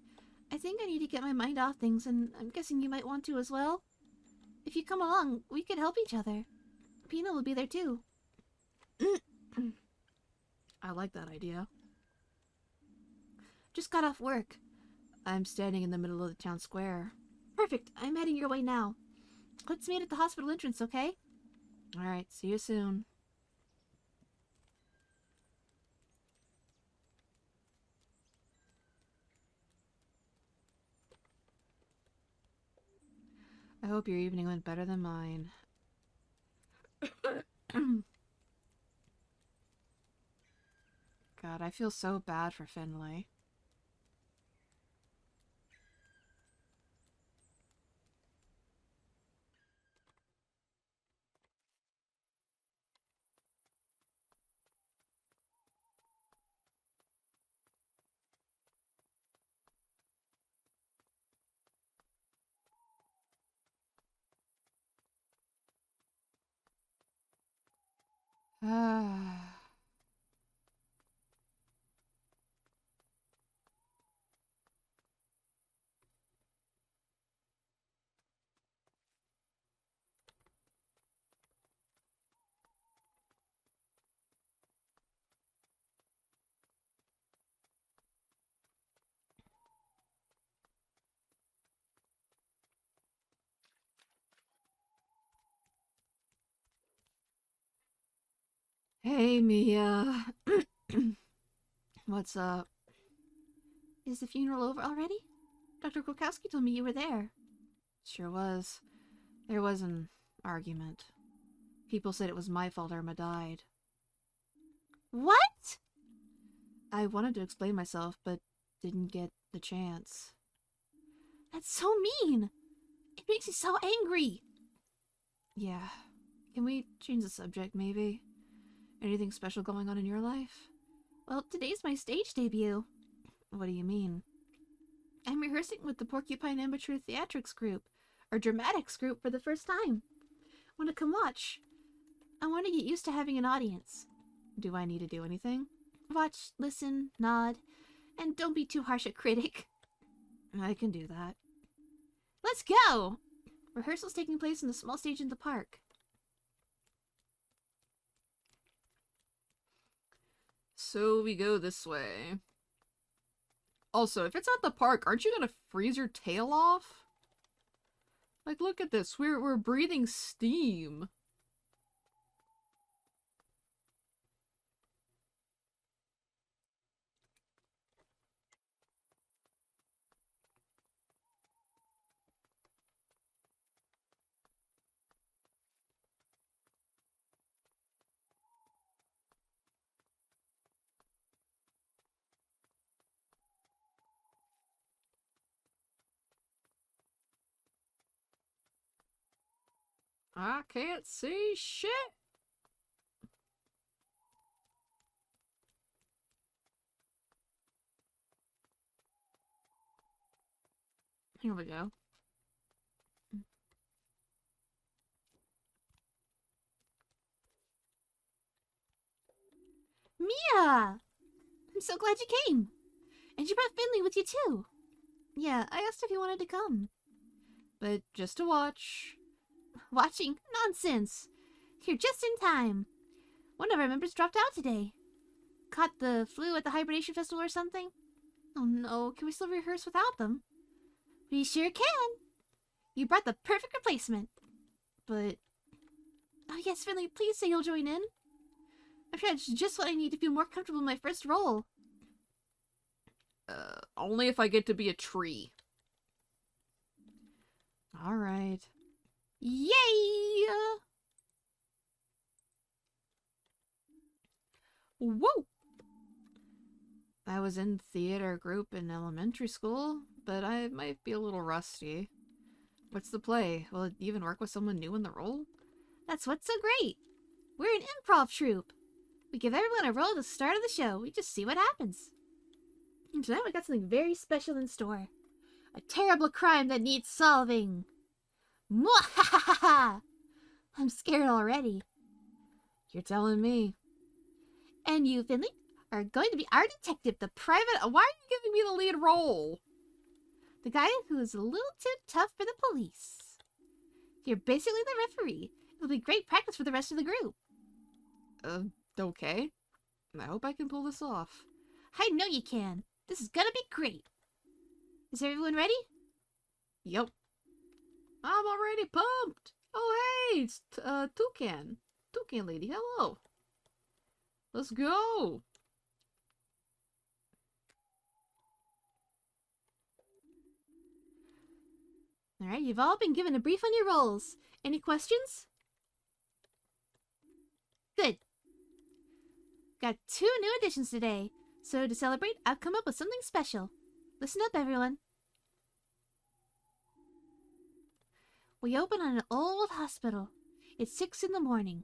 I think I need to get my mind off things, and I'm guessing you might want to as well. If you come along, we could help each other. Pina will be there too. I like that idea. Just got off work. I'm standing in the middle of the town square. Perfect. I'm heading your way now. Let's meet at the hospital entrance, okay? Alright, see you soon. I hope your evening went better than mine. God, I feel so bad for Finley. Hey, Mia. What's up? Is the funeral over already? Dr. Krowkowski told me you were there. Sure was. There was an argument. People said it was my fault Irma died. What? I wanted to explain myself, but didn't get the chance. That's so mean. It makes me so angry. Yeah. Can we change the subject, maybe? Anything special going on in your life? Well, today's my stage debut. What do you mean? I'm rehearsing with the Porcupine Amateur Theatrics group, or Dramatics group, for the first time. Want to come watch? I want to get used to having an audience. Do I need to do anything? Watch, listen, nod, and don't be too harsh a critic. I can do that. Let's go! Rehearsal's taking place in the small stage in the park. So we go this way. Also, if it's at the park, aren't you gonna freeze your tail off? Like, look at this. We're breathing steam. I can't see shit. Here we go. Mia! I'm so glad you came. And you brought Finley with you too. Yeah, I asked if you wanted to come. But just to watch. Watching? Nonsense! You're just in time. One of our members dropped out today. Caught the flu at the hibernation festival or something. Oh no, can we still rehearse without them? We sure can. You brought the perfect replacement. But oh yes, Finley, please say you'll join in. I'm sure it's just what I need to feel more comfortable in my first role. only if I get to be a tree. Alright. Yay! Whoa! I was in theater group in elementary school, but I might be a little rusty. What's the play? Will it even work with someone new in the role? That's what's so great. We're an improv troupe. We give everyone a role at the start of the show. We just see what happens. And tonight we got something very special in store. A terrible crime that needs solving. Mwahaha! I'm scared already. You're telling me. And you, Finley, are going to be our detective, the private... Why are you giving me the lead role? The guy who is a little too tough for the police. You're basically the referee. It'll be great practice for the rest of the group. Okay. I hope I can pull this off. I know you can. This is gonna be great. Is everyone ready? Yep. I'm already pumped. Oh, hey, it's Toucan. Toucan lady, hello. Let's go. Alright, you've all been given a brief on your roles. Any questions? Good. Got 2 new additions today. So to celebrate, I've come up with something special. Listen up, everyone. We open on an old hospital. It's 6 in the morning.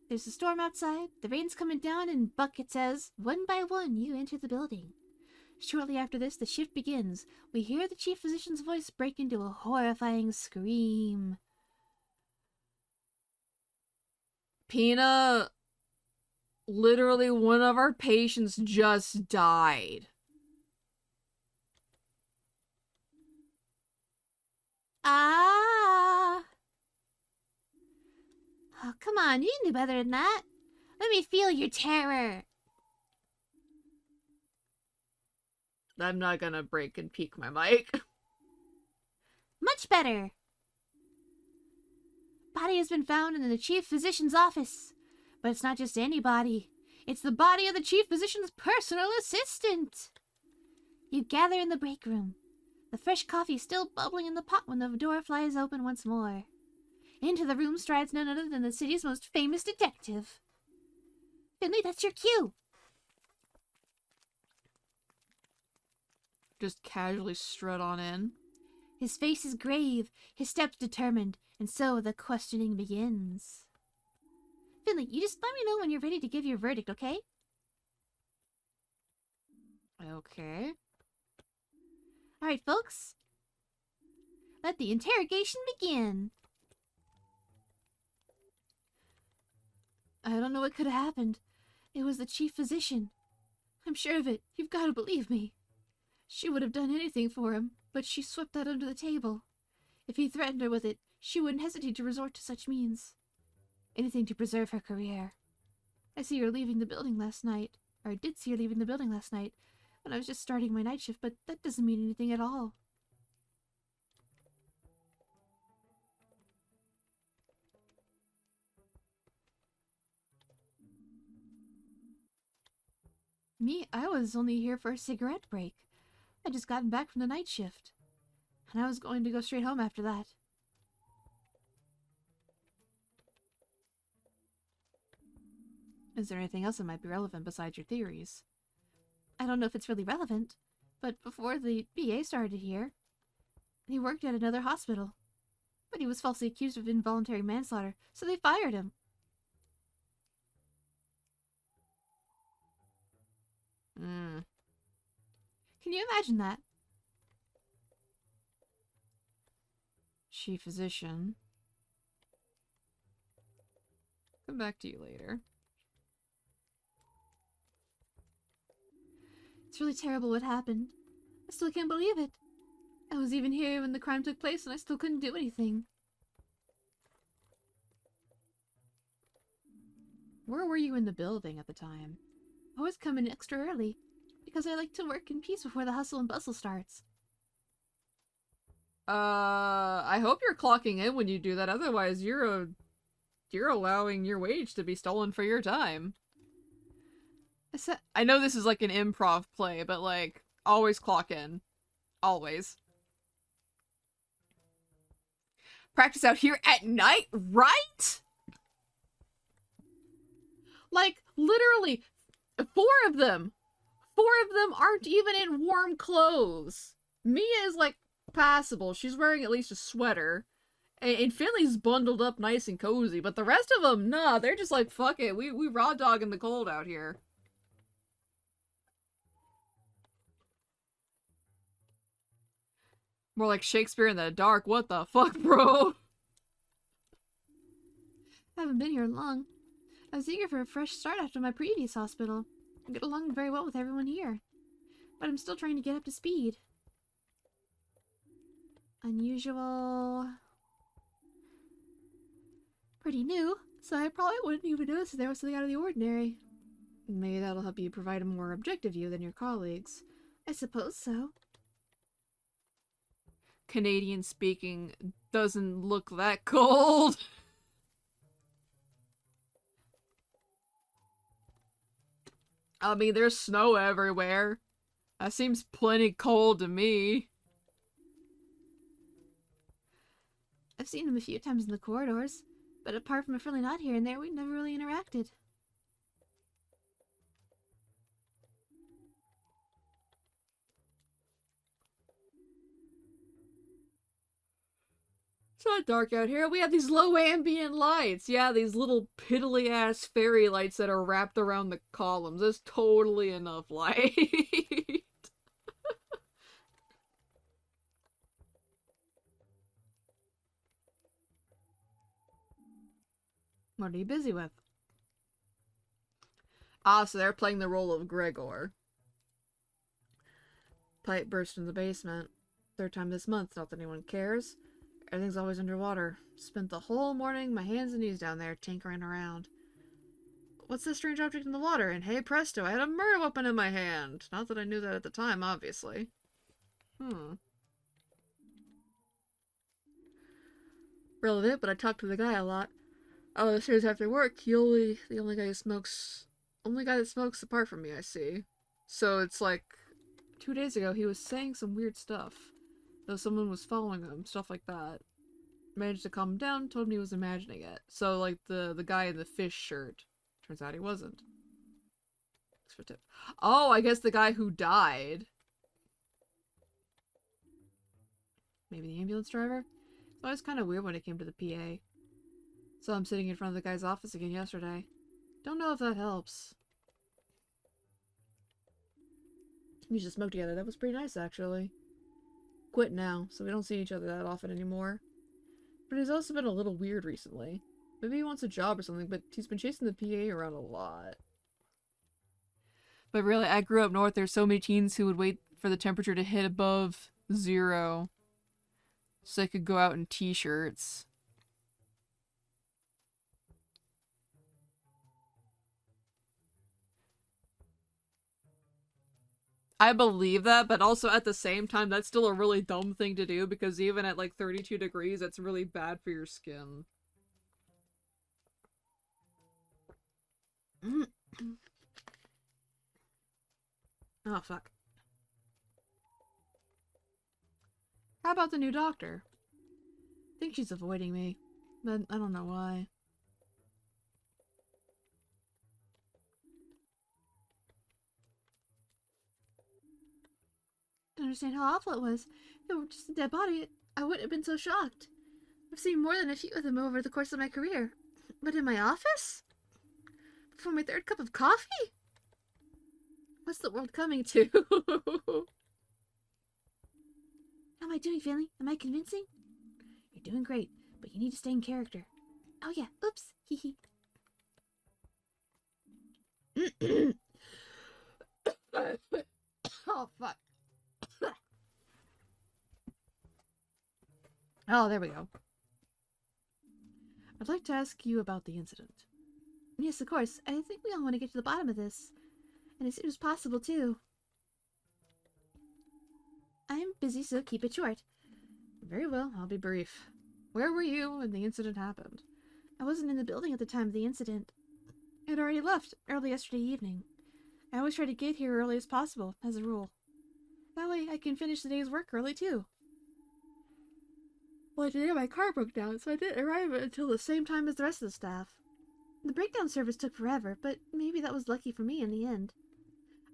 There's a storm outside, the rain's coming down in buckets as, one by one, you enter the building. Shortly after this, the shift begins. We hear the chief physician's voice break into a horrifying scream. Pina, literally one of our patients just died. Ah! Oh, come on, you knew better than that. Let me feel your terror. I'm not gonna break and peek my mic. Much better. Body has been found in the chief physician's office. But it's not just any body. It's the body of the chief physician's personal assistant. You gather in the break room. The fresh coffee still bubbling in the pot when the door flies open once more. Into the room strides none other than the city's most famous detective. Finley, that's your cue. Just casually strut on in. His face is grave, his steps determined, and so the questioning begins. Finley, you just let me know when you're ready to give your verdict, okay? Okay. Alright, folks. Let the interrogation begin. I don't know what could have happened. It was the chief physician. I'm sure of it. You've got to believe me. She would have done anything for him, but she swept that under the table. If he threatened her with it, she wouldn't hesitate to resort to such means. Anything to preserve her career. I see her leaving the building last night, or I did see her leaving the building last night, when I was just starting my night shift, but that doesn't mean anything at all. Me, I was only here for a cigarette break. I just gotten back from the night shift, and I was going to go straight home after that. Is there anything else that might be relevant besides your theories? I don't know if it's really relevant, but before the BA started here, he worked at another hospital. But he was falsely accused of involuntary manslaughter, so they fired him. Can you imagine that? Chief physician. Come back to you later. It's really terrible what happened. I still can't believe it. I was even here when the crime took place and I still couldn't do anything. Where were you in the building at the time? I was coming extra early, because I like to work in peace before the hustle and bustle starts. I hope you're clocking in when you do that, otherwise you're allowing your wage to be stolen for your time. I know this is like an improv play, but like, always clock in. Always. Practice out here at night, right? Like, literally, four of them aren't even in warm clothes. Mia is like passable. She's wearing at least a sweater. And Finley's bundled up nice and cozy, but the rest of them, nah, they're just like, fuck it, we raw dog in the cold out here. More like Shakespeare in the dark, what the fuck, bro? I haven't been here long. I was eager for a fresh start after my previous hospital. I get along very well with everyone here. But I'm still trying to get up to speed. Unusual. Pretty new, so I probably wouldn't even notice if there was something out of the ordinary. Maybe that'll help you provide a more objective view than your colleagues. I suppose so. Canadian speaking doesn't look that cold. I mean, there's snow everywhere. That seems plenty cold to me. I've seen him a few times in the corridors, but apart from Finley not here and there, we never really interacted. It's not dark out here. We have these low ambient lights. Yeah, these little piddly ass fairy lights that are wrapped around the columns. That's totally enough light. What are you busy with? Ah, so they're playing the role of Gregor. Pipe burst in the basement. Third time this month, not that anyone cares. Everything's always underwater. Spent the whole morning my hands and knees down there, tinkering around. What's this strange object in the water? And hey presto, I had a murder weapon in my hand. Not that I knew that at the time, obviously. Relevant, but I talked to the guy a lot. Oh, this year's after work. The only guy who smokes, only guy that smokes apart from me. I see. So it's like 2 days ago he was saying some weird stuff. Though someone was following him, stuff like that. Managed to calm him down. Told me he was imagining it. So like the guy in the fish shirt. Turns out he wasn't. Thanks for tip. Oh, I guess the guy who died. Maybe the ambulance driver? It's always kind of weird when it came to the PA. So I'm sitting in front of the guy's office again yesterday. Don't know if that helps. We used to smoke together. That was pretty nice, actually. Quit now, so we don't see each other that often anymore. But he's also been a little weird recently. Maybe he wants a job or something, but he's been chasing the PA around a lot. But really, I grew up north. There's so many teens who would wait for the temperature to hit above 0 so they could go out in t-shirts. I believe that, but also at the same time, that's still a really dumb thing to do because even at like 32 degrees, that's really bad for your skin. Oh, fuck. How about the new doctor? I think she's avoiding me, but I don't know why. I understand how awful it was. If it were just a dead body, I wouldn't have been so shocked. I've seen more than a few of them over the course of my career. But in my office? Before my 3rd cup of coffee? What's the world coming to? How am I doing, Finley? Am I convincing? You're doing great, but you need to stay in character. Oh yeah, oops, hee hee. Oh, fuck. Oh, there we go. I'd like to ask you about the incident. Yes, of course. I think we all want to get to the bottom of this. And as soon as possible, too. I'm busy, so keep it short. Very well, I'll be brief. Where were you when the incident happened? I wasn't in the building at the time of the incident. I'd already left early yesterday evening. I always try to get here early as possible, as a rule. That way I can finish the day's work early, too. Well, today my car broke down, so I didn't arrive until the same time as the rest of the staff. The breakdown service took forever, but maybe that was lucky for me in the end.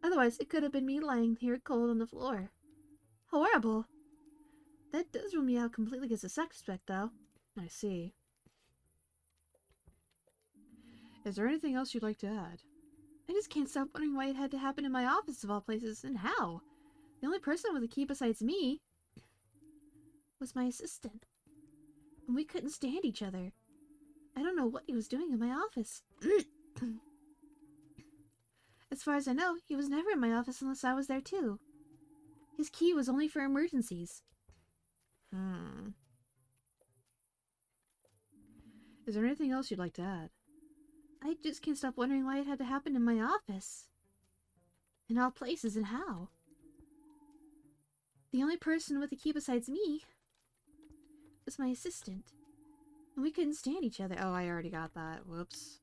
Otherwise, it could have been me lying here cold on the floor. Horrible! That does rule me out completely as a suspect, though. I see. Is there anything else you'd like to add? I just can't stop wondering why it had to happen in my office of all places, and how. The only person with a key besides me was my assistant. And we couldn't stand each other. I don't know what he was doing in my office. As far as I know, he was never in my office unless I was there too. His key was only for emergencies. Is there anything else you'd like to add? I just can't stop wondering why it had to happen in my office. In all places, and how. The only person with a key besides me was my assistant. And we couldn't stand each other. Oh, I already got that. Whoops.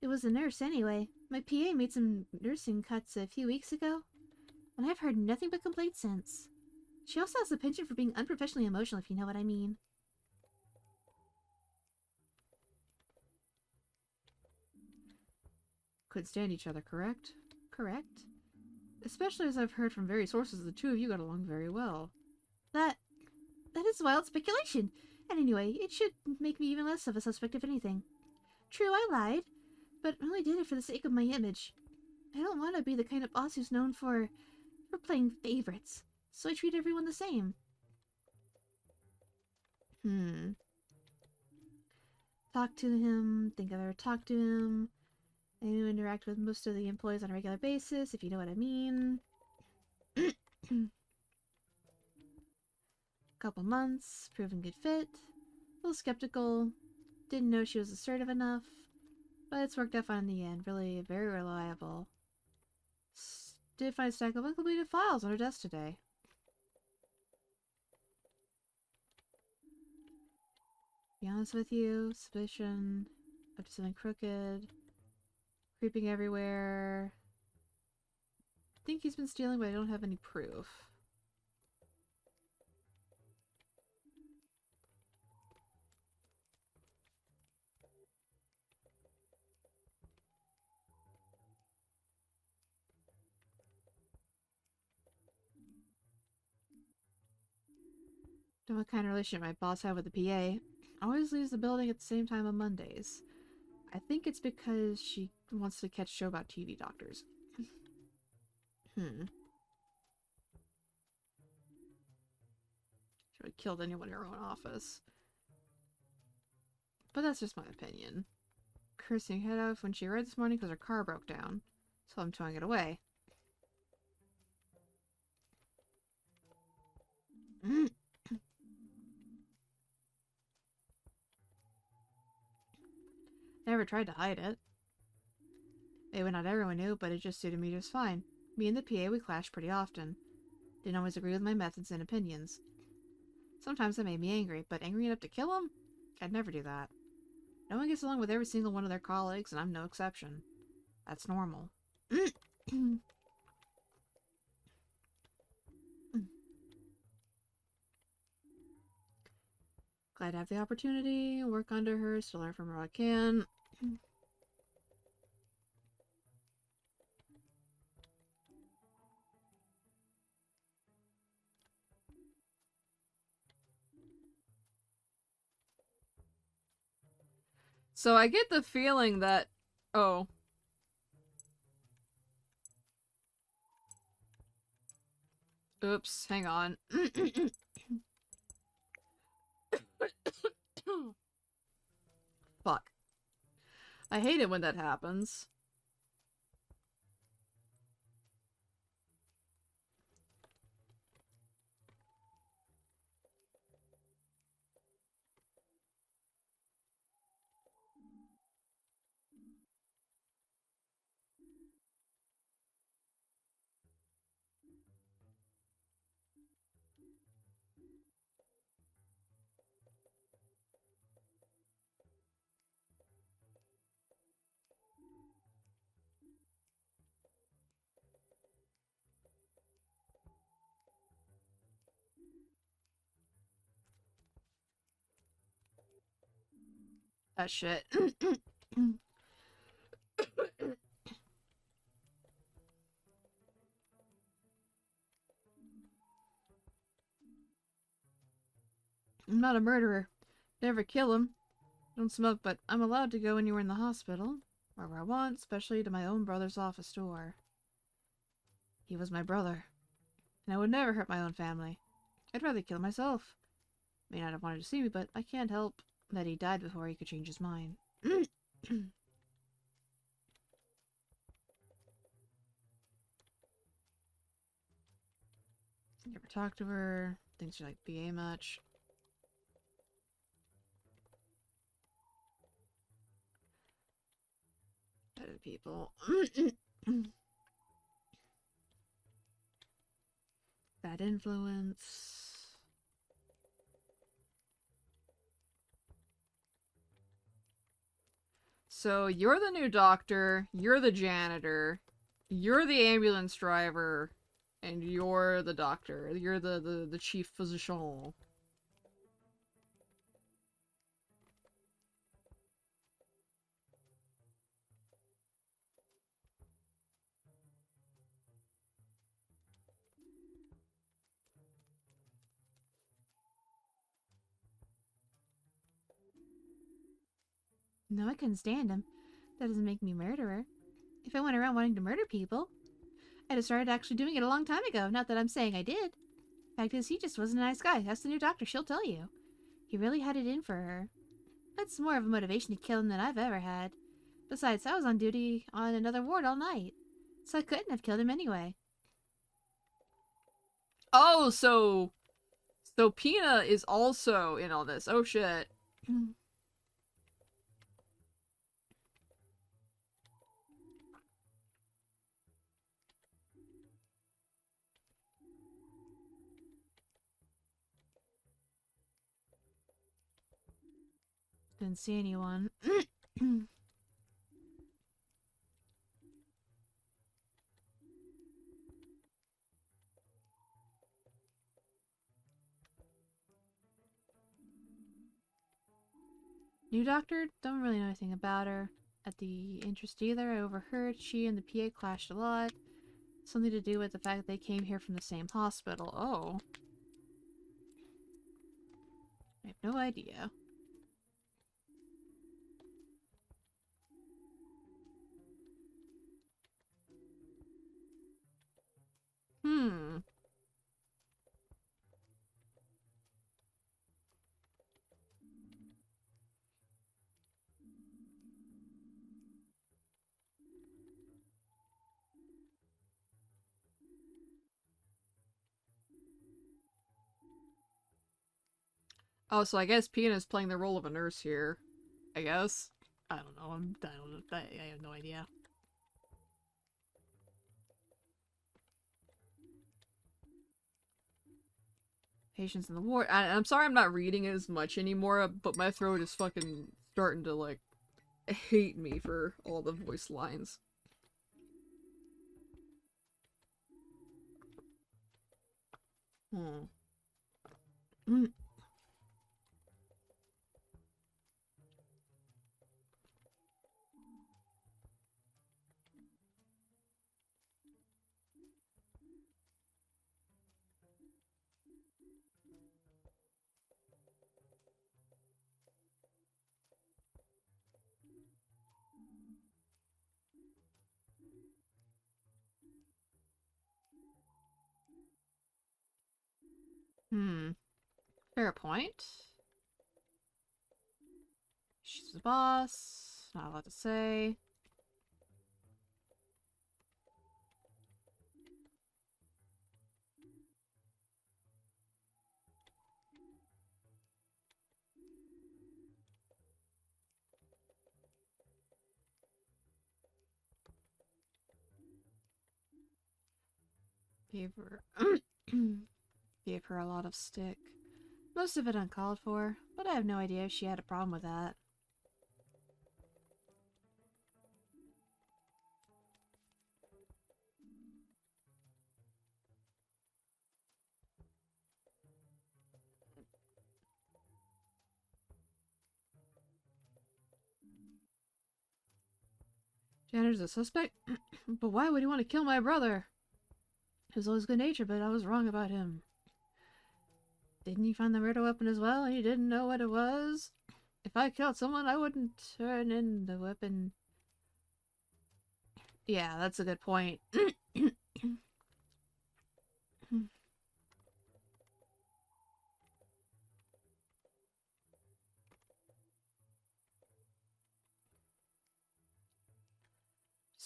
It was a nurse anyway. My PA made some nursing cuts a few weeks ago, and I've heard nothing but complaints since. She also has a penchant for being unprofessionally emotional, if you know what I mean. Couldn't stand each other, correct? Correct. Especially as I've heard from various sources the two of you got along very well. That is wild speculation. And anyway, it should make me even less of a suspect if anything. True, I lied, but I only did it for the sake of my image. I don't want to be the kind of boss who's known for playing favorites, so I treat everyone the same. Talk to him, think I've ever talked to him. I interact with most of the employees on a regular basis, if you know what I mean. Couple months, proven good fit. A little skeptical. Didn't know she was assertive enough. But it's worked out fine in the end. Really very reliable. Did find a stack of uncompleted files on her desk today. be honest with you, suspicion, up to something crooked, creeping everywhere. I think he's been stealing, but I don't have any proof. Don't know what kind of relationship my boss had with the PA. Always leaves the building at the same time on Mondays. I think it's because she wants to catch show about TV doctors. She would have killed anyone in her own office. But that's just my opinion. Cursing head off when she arrived this morning because her car broke down. So I'm towing it away. Never tried to hide it. Maybe not everyone knew, but it just suited me just fine. Me and the PA, we clashed pretty often. Didn't always agree with my methods and opinions. Sometimes that made me angry, but angry enough to kill him? I'd never do that. No one gets along with every single one of their colleagues, and I'm no exception. That's normal. Glad to have the opportunity, work under her, still learn from her what I can. So I get the feeling that... Oh. Oops, hang on. Fuck. I hate it when that happens. That shit. I'm not a murderer. Never kill him. Don't smoke, but I'm allowed to go anywhere in the hospital. Wherever I want, especially to my own brother's office door. He was my brother. And I would never hurt my own family. I'd rather kill myself. May not have wanted to see me, but I can't help that he died before he could change his mind. Never talked to her. Thinks she liked BA much. Better people. Bad influence. So you're the new doctor, you're the janitor, you're the ambulance driver, and you're the doctor. You're the chief physician. No, I couldn't stand him. That doesn't make me a murderer. If I went around wanting to murder people, I'd have started actually doing it a long time ago. Not that I'm saying I did. Fact is, he just wasn't a nice guy. Ask the new doctor, she'll tell you. He really had it in for her. That's more of a motivation to kill him than I've ever had. Besides, I was on duty on another ward all night, so I couldn't have killed him anyway. Oh, so Pina is also in all this. Oh shit. Didn't see anyone. New doctor? Don't really know anything about her. At the interest either, I overheard she and the PA clashed a lot. Something to do with the fact that they came here from the same hospital. Oh. I have no idea. Hmm. Oh, so I guess Pina is playing the role of a nurse here. I guess. I don't know. I have no idea. Patients in the ward. I'm sorry I'm not reading as much anymore, but my throat is fucking starting to, like, hate me for all the voice lines. Hmm. Hmm. Fair point. She's the boss. Not a lot to say. Gave her gave her a lot of stick. Most of it uncalled for, but I have no idea if she had a problem with that. Janitor's a suspect? But why would he want to kill my brother? He was always good natured, but I was wrong about him. Didn't you find the murder weapon as well, and you didn't know what it was? If I killed someone, I wouldn't turn in the weapon. Yeah, that's a good point. She's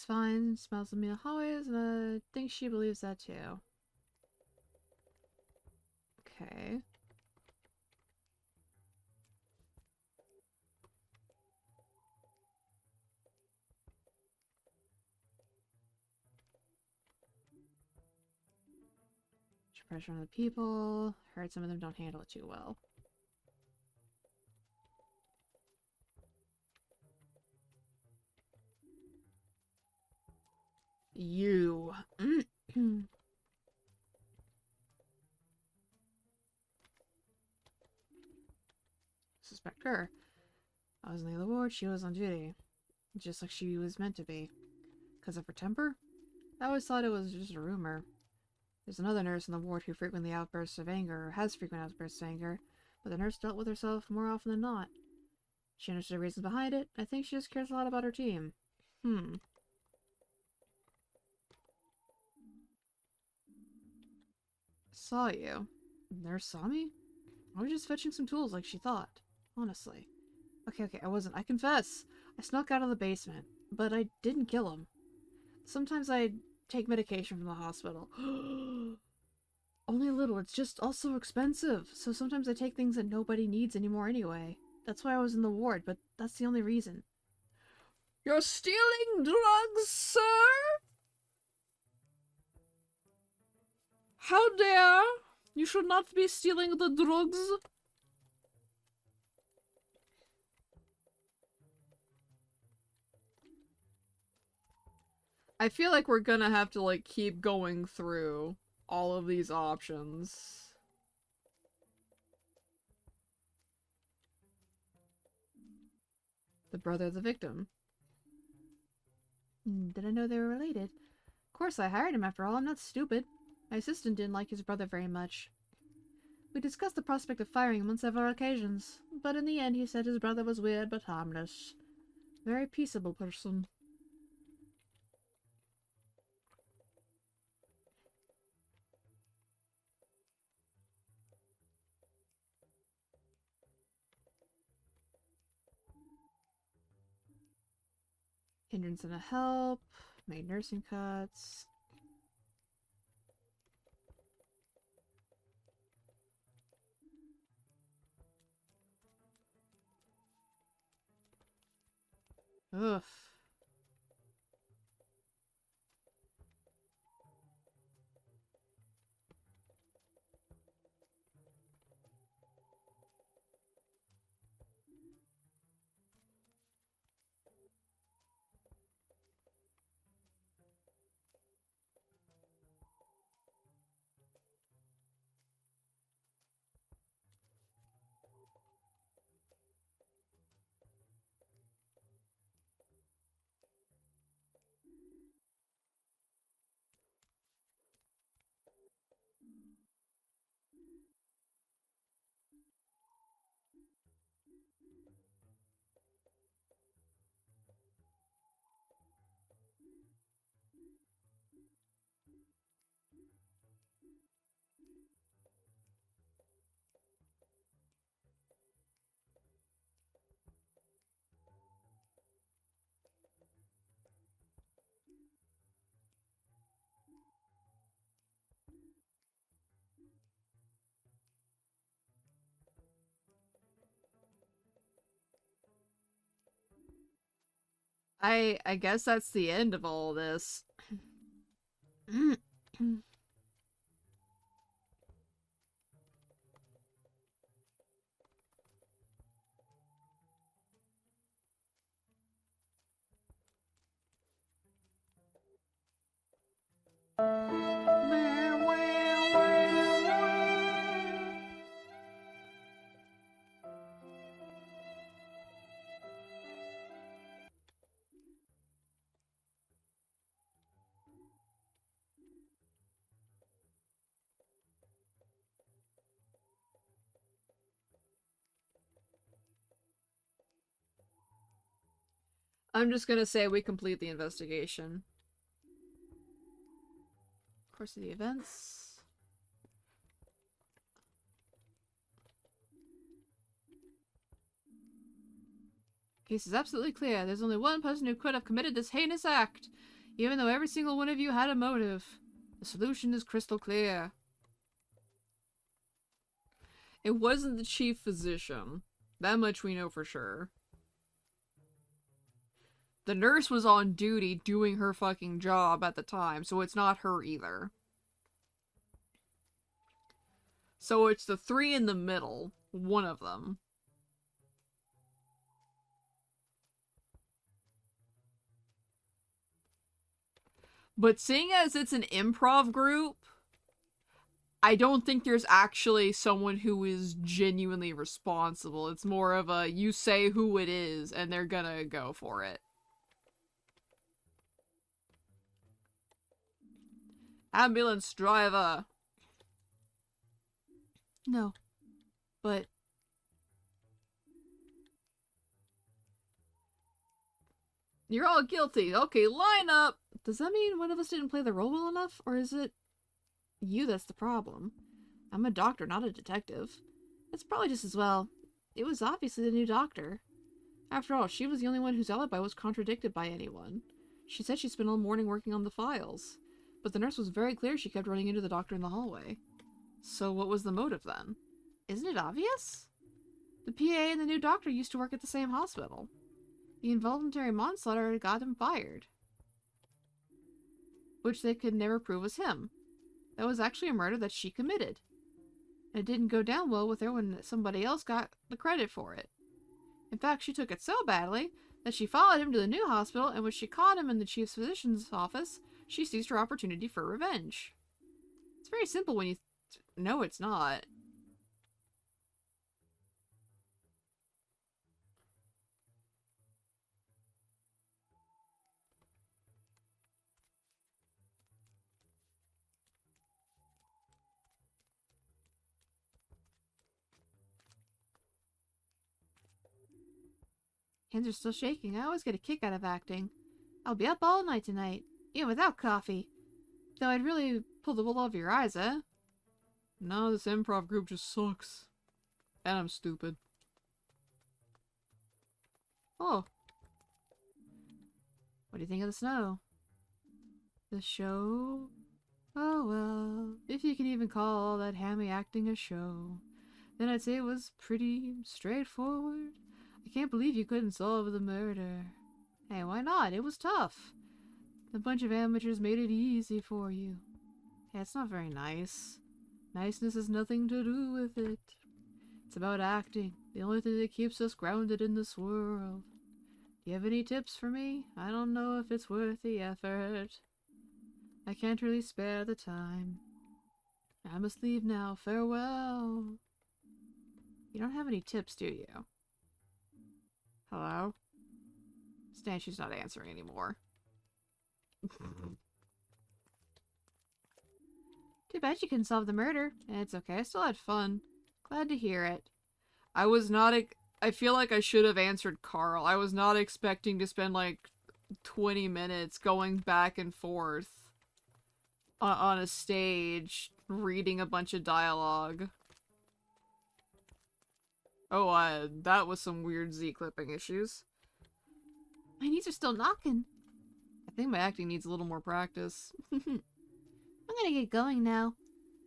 fine, smells at me in the hallways, and I think she believes that too. Okay. Pressure on the people. Heard some of them don't handle it too well. You. Suspect her. I was in the other ward, she was on duty. Just like she was meant to be. Because of her temper? I always thought it was just a rumor. There's another nurse in the ward who frequently outbursts of anger, or has frequent outbursts of anger, but the nurse dealt with herself more often than not. She understood the reasons behind it. I think she just cares a lot about her team. Saw you. Nurse saw me? I was just fetching some tools like she thought. Honestly. Okay, I wasn't. I confess. I snuck out of the basement, but I didn't kill him. Sometimes I take medication from the hospital. Only a little. It's just also expensive. So sometimes I take things that nobody needs anymore anyway. That's why I was in the ward, but that's the only reason. You're stealing drugs, sir? How dare! You should not be stealing the drugs. I feel like we're gonna have to, like, keep going through all of these options. The brother of the victim. Did I know they were related? Of course I hired him after all, I'm not stupid. My assistant didn't like his brother very much. We discussed the prospect of firing him on several occasions, but in the end he said his brother was weird but harmless. Very peaceable person. Hindrance and a help. Made nursing cuts. Ugh. I guess that's the end of all this. I'm just gonna say we complete the investigation. Course of the events. Case is absolutely clear. There's only one person who could have committed this heinous act, even though every single one of you had a motive. The solution is crystal clear. It wasn't the chief physician. That much we know for sure. The nurse was on duty doing her fucking job at the time, so it's not her either. So it's the three in the middle. One of them. But seeing as it's an improv group, I don't think there's actually someone who is genuinely responsible. It's more of a, you say who it is, and they're gonna go for it. Ambulance driver! No. But... You're all guilty. Okay, line up! Does that mean one of us didn't play the role well enough? Or is it you that's the problem? I'm a doctor, not a detective. It's probably just as well. It was obviously the new doctor. After all, she was the only one whose alibi was contradicted by anyone. She said she spent all morning working on the files. But the nurse was very clear she kept running into the doctor in the hallway. So what was the motive then? Isn't it obvious? The PA and the new doctor used to work at the same hospital. The involuntary manslaughter had got him fired. Which they could never prove was him. That was actually a murder that she committed. And it didn't go down well with her when somebody else got the credit for it. In fact, she took it so badly that she followed him to the new hospital, and when she caught him in the chief's physician's office, she seized her opportunity for revenge. It's very simple when you... No, it's not. Hands are still shaking. I always get a kick out of acting. I'll be up all night tonight, even without coffee. Though I'd really pull the wool over your eyes, eh? No, this improv group just sucks. And I'm stupid. Oh. What do you think of the snow? The show? Oh well, if you can even call all that hammy acting a show, then I'd say it was pretty straightforward. I can't believe you couldn't solve the murder. Hey, why not? It was tough. A bunch of amateurs made it easy for you. Hey, it's not very nice. Niceness has nothing to do with it. It's about acting, the only thing that keeps us grounded in this world. Do you have any tips for me? I don't know if it's worth the effort. I can't really spare the time. I must leave now. Farewell. You don't have any tips, do you? Hello? Stan, she's not answering anymore. Too bad you couldn't solve the murder. It's okay, I still had fun. Glad to hear it. I feel like I should have answered Carl. I was not expecting to spend like 20 minutes going back and forth on a stage reading a bunch of dialogue. Oh, that was some weird Z-clipping issues. My knees are still knocking. I think my acting needs a little more practice. I'm gonna get going now.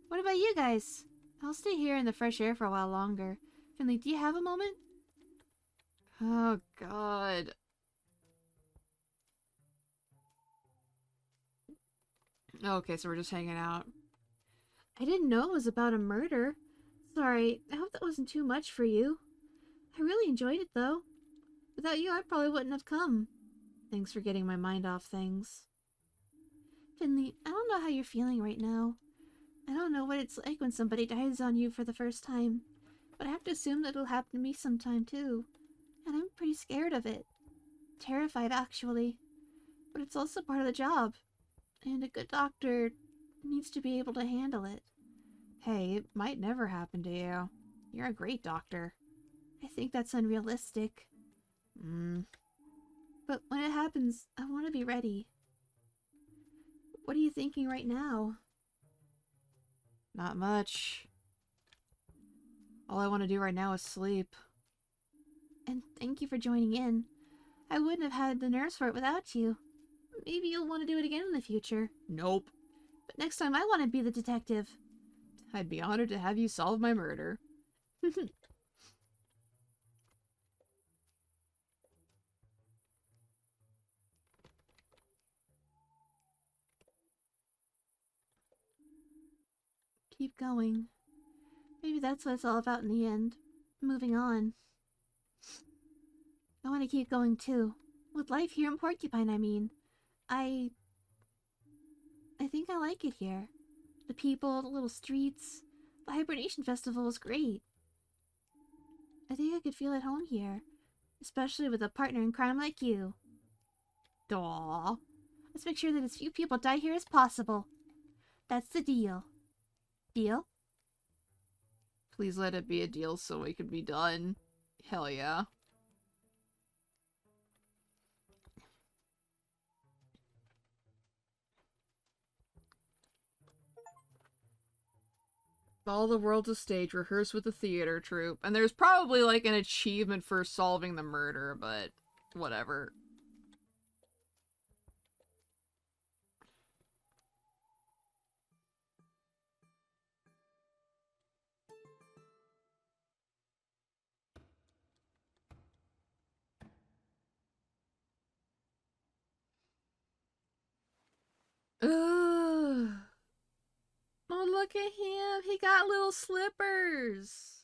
What about you guys? I'll stay here in the fresh air for a while longer. Finley, do you have a moment? Oh, God. Okay, so we're just hanging out. I didn't know it was about a murder. Sorry, I hope that wasn't too much for you. I really enjoyed it, though. Without you, I probably wouldn't have come. Thanks for getting my mind off things. Finley, I don't know how you're feeling right now. I don't know what it's like when somebody dies on you for the first time, but I have to assume that it'll happen to me sometime, too. And I'm pretty scared of it. Terrified, actually. But it's also part of the job. And a good doctor needs to be able to handle it. Hey, it might never happen to you. You're a great doctor. I think that's unrealistic. But when it happens, I want to be ready. What are you thinking right now? Not much. All I want to do right now is sleep. And thank you for joining in. I wouldn't have had the nerves for it without you. Maybe you'll want to do it again in the future. Nope. But next time I want to be the detective. I'd be honored to have you solve my murder. Keep going. Maybe that's what it's all about in the end. Moving on. I want to keep going too. With life here in Porcupine, I mean. I think I like it here. The people, the little streets. The hibernation festival was great. I think I could feel at home here. Especially with a partner in crime like you. Aww. Let's make sure that as few people die here as possible. That's the deal. Deal? Please let it be a deal so we can be done. Hell yeah. All the world's a stage, rehearse with the theater troupe. And there's probably like an achievement for solving the murder, but whatever. Ugh. Oh, look at him. He got little slippers.